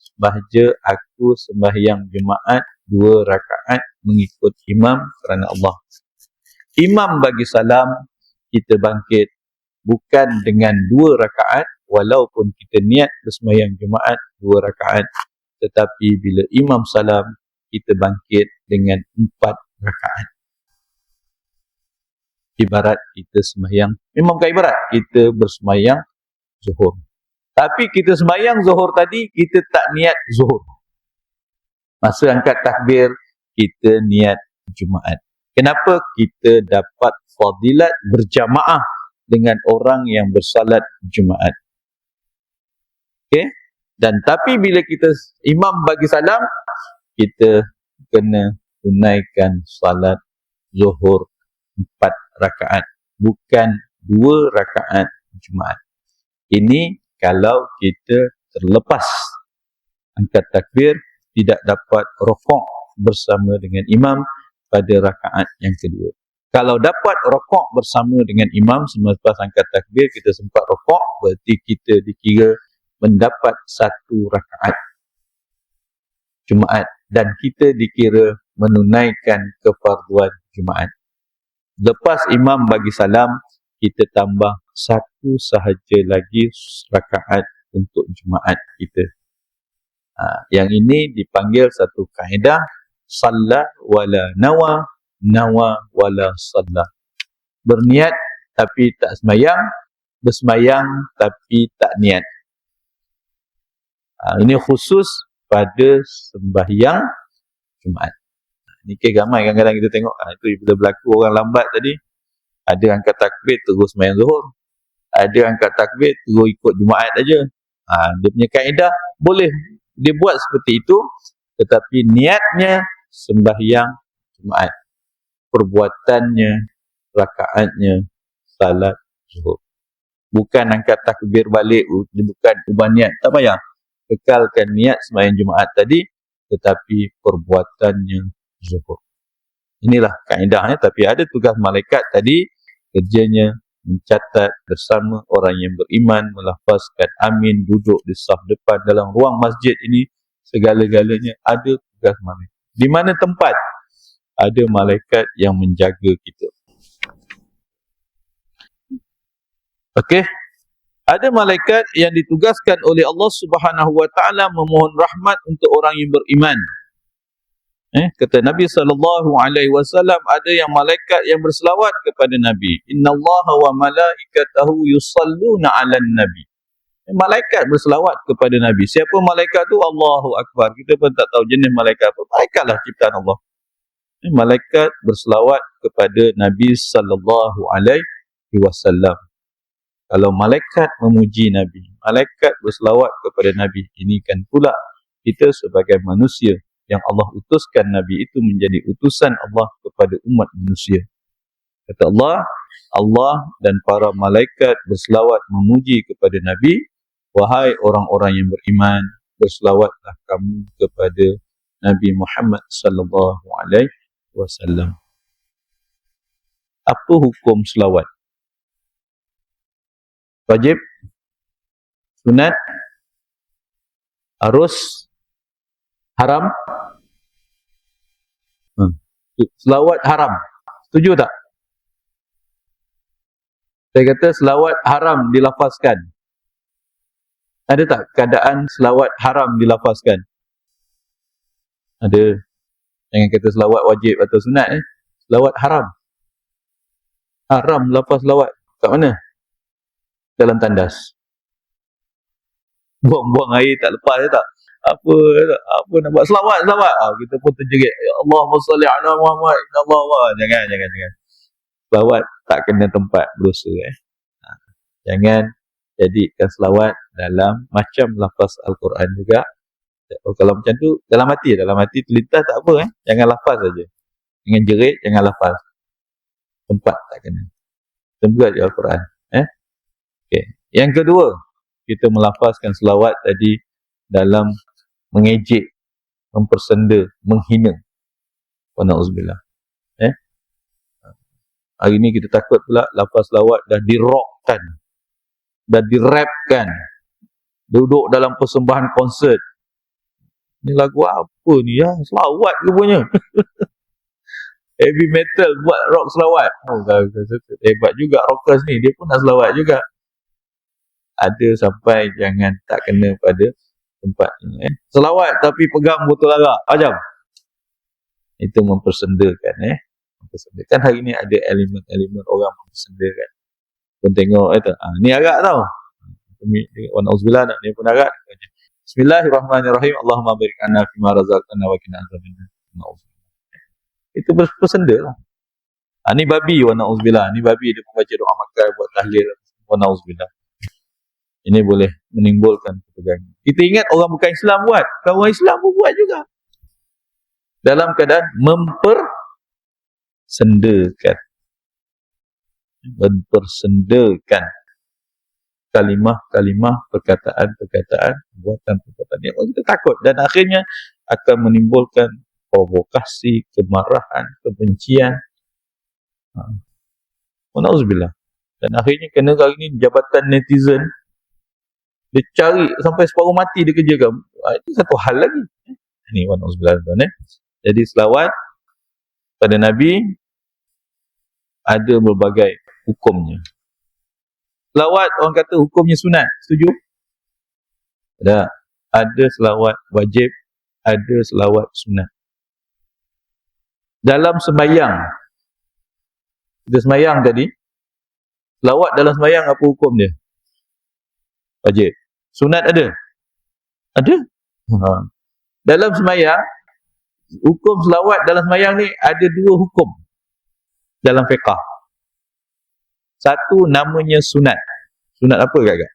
sembahyang Jumaat 2 rakaat mengikut imam kerana Allah. Imam bagi salam, kita bangkit bukan dengan 2 rakaat, walaupun kita niat bersemayang Jumaat 2 rakaat, tetapi bila imam salam, kita bangkit dengan 4 rakaat. Ibarat kita semayang, memang bukan ibarat, kita bersemayang zuhur. Tapi kita semayang zuhur tadi, kita tak niat zuhur. Masa angkat takbir, kita niat Jumaat. Kenapa? Kita dapat fadilat berjamaah dengan orang yang bersalat Jumaat. Okey? Dan tapi bila kita imam bagi salam, kita kena tunaikan salat zuhur 4 rakaat, bukan 2 rakaat Jumaat. Ini kalau kita terlepas angkat takbir, tidak dapat rukuk bersama dengan imam pada rakaat yang kedua. Kalau dapat rukuk bersama dengan imam selepas angkat takbir, kita sempat rukuk, berarti kita dikira mendapat 1 rakaat Jumaat dan kita dikira menunaikan kefarduan Jumaat. Lepas imam bagi salam, kita tambah 1 sahaja lagi rakaat untuk Jumaat kita. Yang ini dipanggil satu kaedah, salla wala nawa, nawa wala salla. Berniat tapi tak semayang, bersemayang tapi tak niat. Ini khusus pada sembahyang Jumaat. Ni gamai kadang-kadang kita tengok, itu bila berlaku orang lambat tadi, ada angkat takbir terus sembahyang zuhur, ada angkat takbir terus ikut Jumaat aja. Dia punya kaedah boleh dia buat seperti itu, tetapi niatnya sembahyang Jumaat, perbuatannya, rakaatnya salat zuhur. Bukan angkat takbir balik, bukan ubah niat, tak payah. Kekalkan niat sembahyang Jumaat tadi, tetapi perbuatannya zuhur. Inilah kaedahnya. Tapi ada tugas malaikat tadi, kerjanya mencatat bersama orang yang beriman, melafazkan amin, duduk di saf depan dalam ruang masjid ini, segala-galanya ada tugas malaikat. Di mana tempat? Ada malaikat yang menjaga kita. Okey? Ada malaikat yang ditugaskan oleh Allah Subhanahu wa taala memohon rahmat untuk orang yang beriman. Kata Nabi SAW, ada yang malaikat yang berselawat kepada Nabi. Innallaha wa malaikatahu yusalluna 'alan nabi. Malaikat berselawat kepada Nabi. Siapa malaikat tu? Allahu Akbar. Kita pun tak tahu jenis malaikat apa. Malaikatlah ciptaan Allah. Malaikat berselawat kepada Nabi sallallahu alaihi wasallam. Kalau malaikat memuji Nabi, malaikat berselawat kepada Nabi, ini kan pula kita sebagai manusia yang Allah utuskan Nabi itu menjadi utusan Allah kepada umat manusia. Kata Allah, Allah dan para malaikat berselawat memuji kepada Nabi. Wahai orang-orang yang beriman, berselawatlah kamu kepada Nabi Muhammad sallallahu alaihi wasallam. Apa hukum selawat? Wajib? Sunat? Harus? Haram? Selawat haram. Setuju tak? Saya kata selawat haram dilafazkan. Ada tak keadaan selawat haram dilafazkan? Ada. Jangan kata selawat wajib atau sunat. Selawat haram. Haram lafaz selawat. Kat mana? Dalam tandas. Buang-buang air tak lepas tak? Apa nak buat selawat. Kita pun terjerit. Ya Allahumma salli ala Muhammad. Jangan. Selawat tak kena tempat berdosa. Jangan jadikan selawat dalam macam lafaz Al-Quran juga. Kalau macam tu dalam hati terlintas tak apa. Jangan lafaz saja. Jangan jerit, jangan lafaz. Tempat tak kena. Tempat di Al-Quran. Okay. Yang kedua, kita melafazkan selawat tadi dalam mengejek, mempersenda, menghina. Wa na'udzubillah. Hari ni kita takut pula lafaz selawat dah dirokkan, dah dirapkan, duduk dalam persembahan konsert. Ni lagu apa ni ya? Selawat ke punya? Heavy metal buat rock selawat. Hebat juga rockers ni, dia pun nak selawat juga. Ada sampai jangan tak kena pada tempatnya. Selawat tapi pegang botol arak. Ajam. Itu mempersendakan. Mempersendakan. Hari ni ada elemen-elemen orang mempersendakan. Pun tengok ni arak tau. Wa na'udzubillah nak ni pun arak. Bismillahirrahmanirrahim. Allahumma barik lana fima razaqtana wa qina adzabannar. Itu bersenda lah. Ni babi wa na'udzubillah. Ni babi dia membaca doa makan buat tahlil wa na'udzubillah. Ini boleh menimbulkan ketegangan. Kita ingat orang bukan Islam buat. Kalau orang Islam pun buat juga. Dalam keadaan mempersendakan. Mempersendakan kalimah-kalimah, perkataan-perkataan, perbuatan-perbuatan yang kita takut. Dan akhirnya akan menimbulkan provokasi, kemarahan, kebencian. Na'udzubillah. Dan akhirnya kena kali ini jabatan netizen, dia cari sampai separuh mati dia kerjakan. Ini satu hal lagi. Ini na'udzubillah. Jadi selawat pada Nabi ada berbagai hukumnya. Selawat orang kata hukumnya sunat. Setuju? Ada selawat wajib, ada selawat sunat. Dalam sembahyang, kita sembahyang tadi, selawat dalam sembahyang apa hukum dia? Wajib. Sunat ada? Ada? Dalam sembahyang, hukum selawat dalam sembahyang ni ada dua hukum dalam fiqah. Satu namanya sunat. Sunat apa kakak?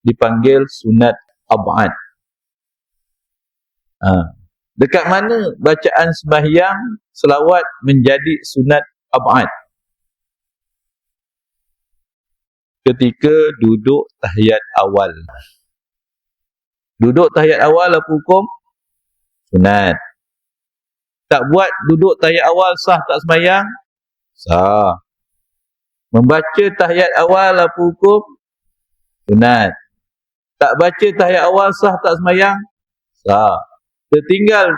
Dipanggil sunat ab'ad. Dekat mana bacaan sembahyang selawat menjadi sunat ab'ad? Ketika duduk tahiyat awal. Duduk tahiyat awal apa hukum? Sunat. Tak buat duduk tahiyat awal sah tak sembahyang? Sah. Membaca tahiyat awal apa hukum? Sunat. Tak baca tahiyat awal sah tak sembahyang? Sah. Tertinggal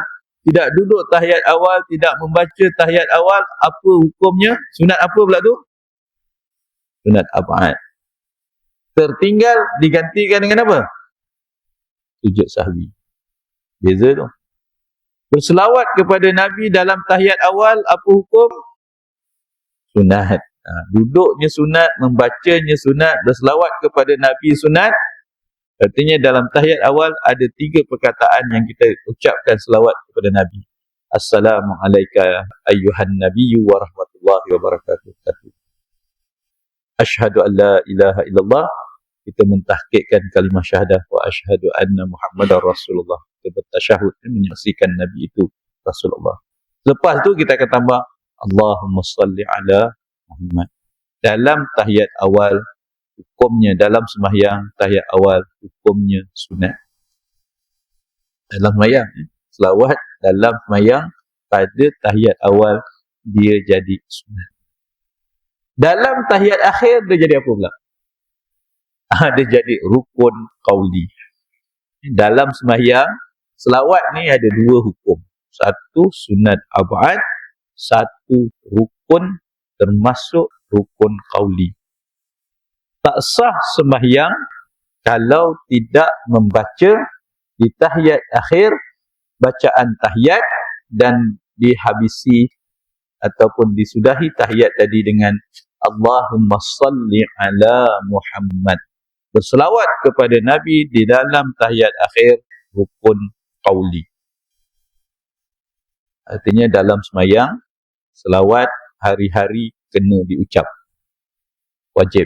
tidak duduk tahiyat awal, tidak membaca tahiyat awal, apa hukumnya? Sunat apa pula tu? Sunat ab'ad. Tertinggal digantikan dengan apa? Sujud sahwi. Beza tu. Berselawat kepada Nabi dalam tahiyat awal apa hukum? Sunat. Duduknya sunat, membacanya sunat, berselawat kepada Nabi sunat. Artinya dalam tahiyat awal ada 3 perkataan yang kita ucapkan selawat kepada Nabi. Assalamualaikum ayyuhan nabiyyu wa rahmatullahi wa barakatuh. Asyhadu an la ilaha illallah. Kita mentahqiqkan kalimah syahadah wa asyhadu anna Muhammadar Rasulullah. Kita bertasyahud menyaksikan Nabi itu Rasulullah. Lepas tu kita akan tambah Allahumma salli ala Muhammad. Dalam tahiyat awal hukumnya, dalam sembahyang tahiyat awal hukumnya sunat. Dalam sembahyang selawat dalam sembahyang pada tahiyat awal dia jadi sunat. Dalam tahiyat akhir dia jadi apa pula? Dia jadi rukun qauli. Dalam sembahyang selawat ni ada 2 hukum. Satu sunat ab'ad, satu rukun termasuk rukun qauli. Tak sah sembahyang kalau tidak membaca di tahiyat akhir bacaan tahiyat dan dihabisi ataupun disudahi tahiyat tadi dengan Allahumma salli ala Muhammad. Berselawat kepada Nabi di dalam tahiyat akhir rukun qauli. Artinya dalam sembahyang selawat hari-hari kena diucap. Wajib.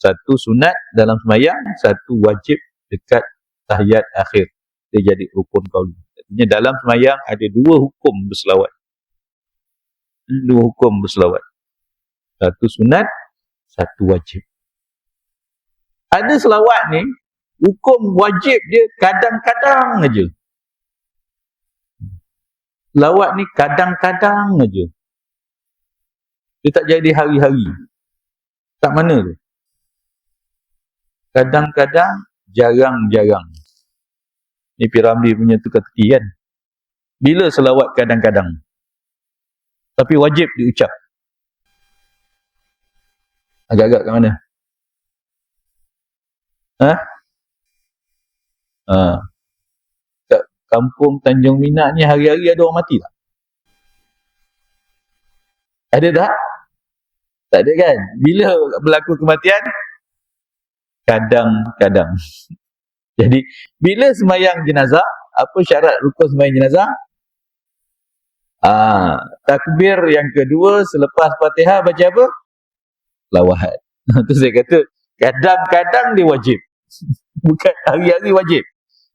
Satu sunat dalam sembahyang, satu wajib dekat tahiyat akhir. Dia jadi rukun qauli. Artinya dalam sembahyang ada 2 hukum berselawat. 2 hukum berselawat. Satu sunat, satu wajib. Ada selawat ni, hukum wajib dia kadang-kadang aja. Selawat ni kadang-kadang aja. Dia tak jadi hari-hari. Tak mana tu? Kadang-kadang, jarang-jarang. Ni Piramli punya teka-teki kan? Bila selawat kadang-kadang? Tapi wajib diucap. Agak-agak kat mana? Ha? Kat kampung Tanjung Minyak ni hari-hari ada orang mati tak? Ada tak? Tak ada kan? Bila berlaku kematian? Kadang-kadang. Jadi bila sembahyang jenazah, apa syarat rukun sembahyang jenazah? Takbir yang kedua selepas Fatihah baca apa? Selawat. Tu saya kata kadang-kadang dia wajib. Bukan hari-hari wajib.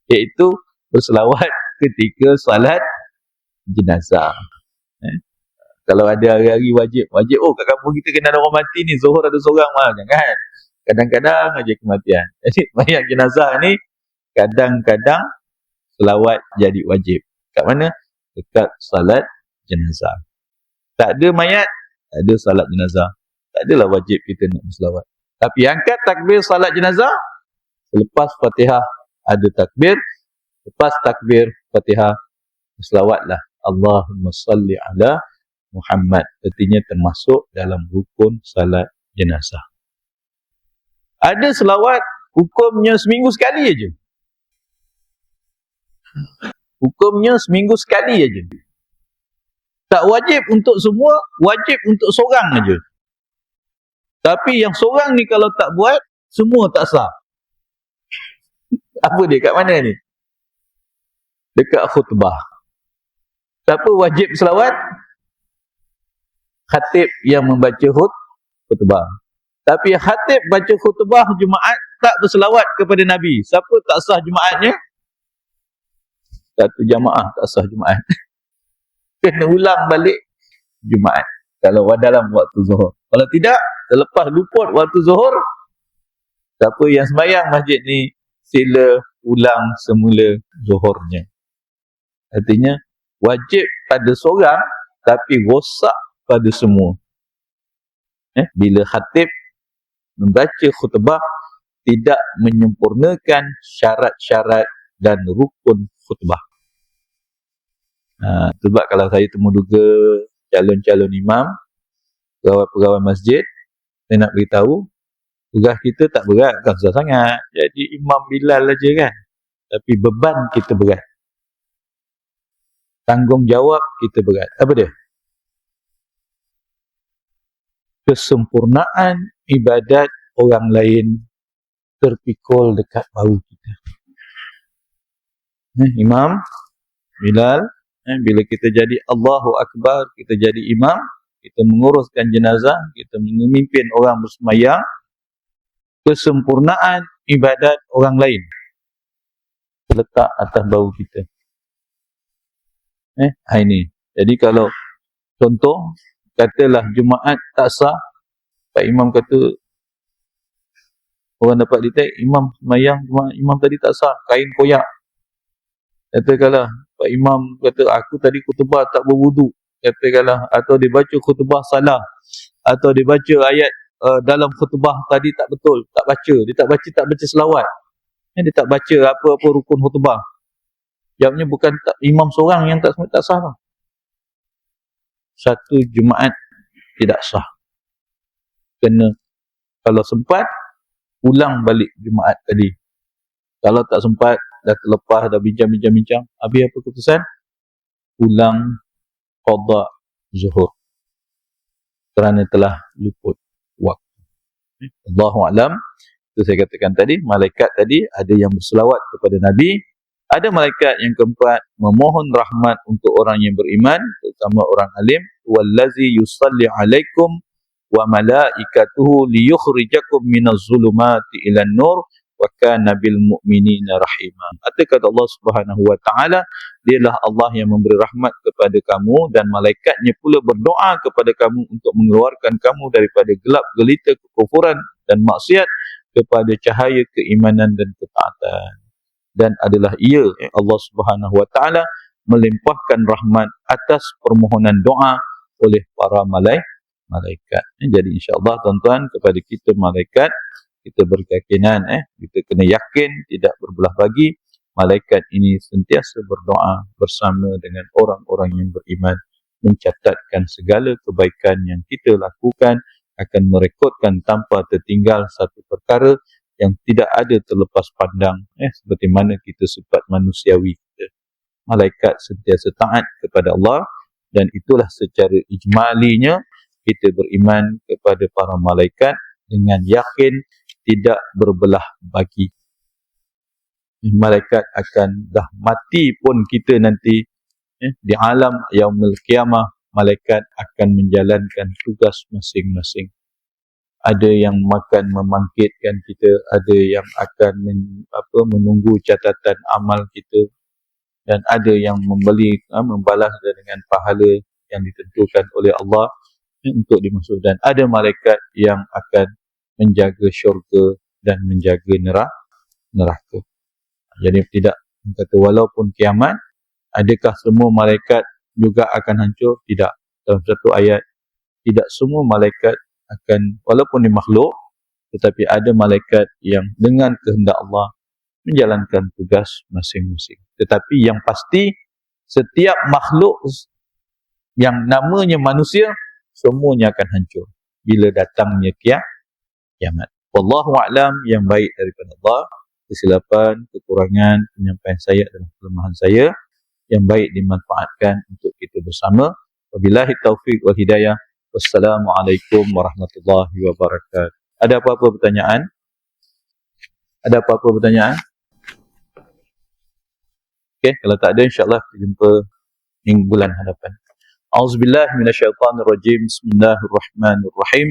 Iaitu berselawat ketika salat jenazah. Kalau ada hari-hari wajib, kat kampung kita kena ada orang mati ni, Zuhur ada seorang mah, jangan. Kadang-kadang aja kematian. Jadi sembahyang jenazah ni kadang-kadang selawat jadi wajib. Kat mana? Dekat salat jenazah. Tak ada mayat, tak ada salat jenazah. Tak adalah wajib kita nak berselawat. Tapi angkat takbir salat jenazah, selepas Fatihah ada takbir, lepas takbir Fatihah berselawatlah Allahumma salli ala Muhammad. Artinya termasuk dalam rukun salat jenazah. Ada selawat hukumnya seminggu sekali aja. Hukumnya seminggu sekali aja. Tak wajib untuk semua, wajib untuk seorang aja. Tapi yang seorang ni kalau tak buat, semua tak sah. Apa dia? Kat mana ni? Dekat khutbah. Siapa wajib selawat? Khatib yang membaca khutbah. Tapi khatib baca khutbah Jumaat tak berselawat kepada Nabi. Siapa tak sah Jumaatnya? Satu jamaah tak sah Jumaat. Kena ulang balik Jumaat. Kalau dalam waktu Zuhur. Kalau tidak, selepas luput waktu Zuhur, siapa yang sembahyang masjid ni, sila ulang semula Zuhurnya. Artinya, wajib pada seorang, tapi rosak pada semua. Bila khatib membaca khutbah tidak menyempurnakan syarat-syarat dan rukun khutbah. Sebab kalau saya temu duga calon-calon imam, pegawai-pegawai masjid, saya nak beritahu, tugas kita tak berat, bukan susah sangat. Jadi Imam Bilal aja kan. Tapi beban kita berat. Tanggungjawab kita berat. Apa dia? Kesempurnaan ibadat orang lain terpikul dekat bahu kita. Imam Bilal, bila kita jadi Allahu Akbar, kita jadi imam, kita menguruskan jenazah, kita memimpin orang bersemayang, kesempurnaan ibadat orang lain terletak atas bahu kita. Ini. Jadi kalau contoh, katalah Jumaat tak sah, Pak Imam kata, orang dapat detect, Imam semayang, Imam tadi tak sah, kain koyak. Katakanlah, Pak Imam kata, aku tadi khutbah tak berwuduk. Katakanlah, atau dia baca khutbah salah, atau dia baca ayat dalam khutbah tadi tak betul, tak baca, dia tak baca selawat. Dia tak baca apa-apa rukun khutbah. Jawabnya bukan imam seorang yang tak sah. Satu Jumaat tidak sah. Kena, kalau sempat, ulang balik Jumaat tadi. Kalau tak sempat, dah terlepas, dah bincang-bincang, habis apa keputusan? Ulang qada zuhur. Kerana telah luput waktu. Allahu a'lam. Itu saya katakan tadi, malaikat tadi ada yang berselawat kepada Nabi. Ada malaikat yang keempat memohon rahmat untuk orang yang beriman, terutama orang alim. Wallazi yusalli alaikum wa malaikatuhu liyukhrijakum minaz zulumati ilan nur wa kana bil mu'minina rahima. Arti kata Allah Subhanahu wa taala, dialah Allah yang memberi rahmat kepada kamu dan malaikatnya pula berdoa kepada kamu untuk mengeluarkan kamu daripada gelap gelita kekufuran dan maksiat kepada cahaya keimanan dan ketaatan. Dan adalah ia Allah Subhanahu wa taala melimpahkan rahmat atas permohonan doa oleh para malaikat. Jadi insya-Allah tuan-tuan, kepada kita malaikat, kita berkeyakinan kita kena yakin, tidak berbelah bagi, malaikat ini sentiasa berdoa bersama dengan orang-orang yang beriman, mencatatkan segala kebaikan yang kita lakukan, akan merekodkan tanpa tertinggal satu perkara yang tidak ada terlepas pandang, seperti mana kita sifat manusiawi kita. Malaikat sentiasa taat kepada Allah, dan itulah secara ijmalinya kita beriman kepada para malaikat dengan yakin tidak berbelah bagi. Malaikat akan dah mati pun kita nanti di alam yaumul qiyamah, malaikat akan menjalankan tugas masing-masing. Ada yang akan membangkitkan kita, ada yang akan menunggu catatan amal kita, dan ada yang membalas dengan pahala yang ditentukan oleh Allah untuk dimasuk, dan ada malaikat yang akan menjaga syurga dan menjaga neraka. Jadi tidak kata walaupun kiamat, adakah semua malaikat juga akan hancur? Tidak. Dalam satu ayat, tidak semua malaikat akan, walaupun di makhluk, tetapi ada malaikat yang dengan kehendak Allah menjalankan tugas masing-masing. Tetapi yang pasti, setiap makhluk yang namanya manusia, semuanya akan hancur bila datangnya kiamat. Wallahu a'lam, yang baik daripada Allah. Kesilapan, kekurangan, penyampaian saya adalah kelemahan saya. Yang baik dimanfaatkan untuk kita bersama. Wabillahi taufiq wal hidayah. Wassalamualaikum warahmatullahi wabarakatuh. Ada apa-apa pertanyaan? Ada apa-apa pertanyaan? Okey, kalau tak ada, insyaAllah kita jumpa minggu bulan hadapan. A'udzubillahi minasyaitanirrajim. Bismillahirrahmanirrahim.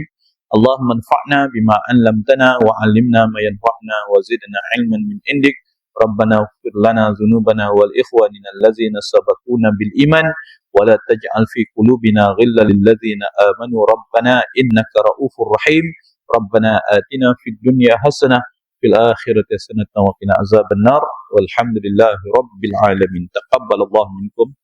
Allahumma anfa'na bima 'allamtana wa 'allimna ma yanfa'una wa zidna 'ilman min indik. Rabbana ighfir lana dhunubana wal ikhwanina allazina sabaquna bil iman wa la taj'al fi qulubina ghillan lil ladzina amanu rabbana innaka ra'ufur rahim. Rabbana atina fid dunya hasanah fil akhirati hasanatan wa qina azabannar. Walhamdulillahi rabbil alamin. Taqabbalallahu minkum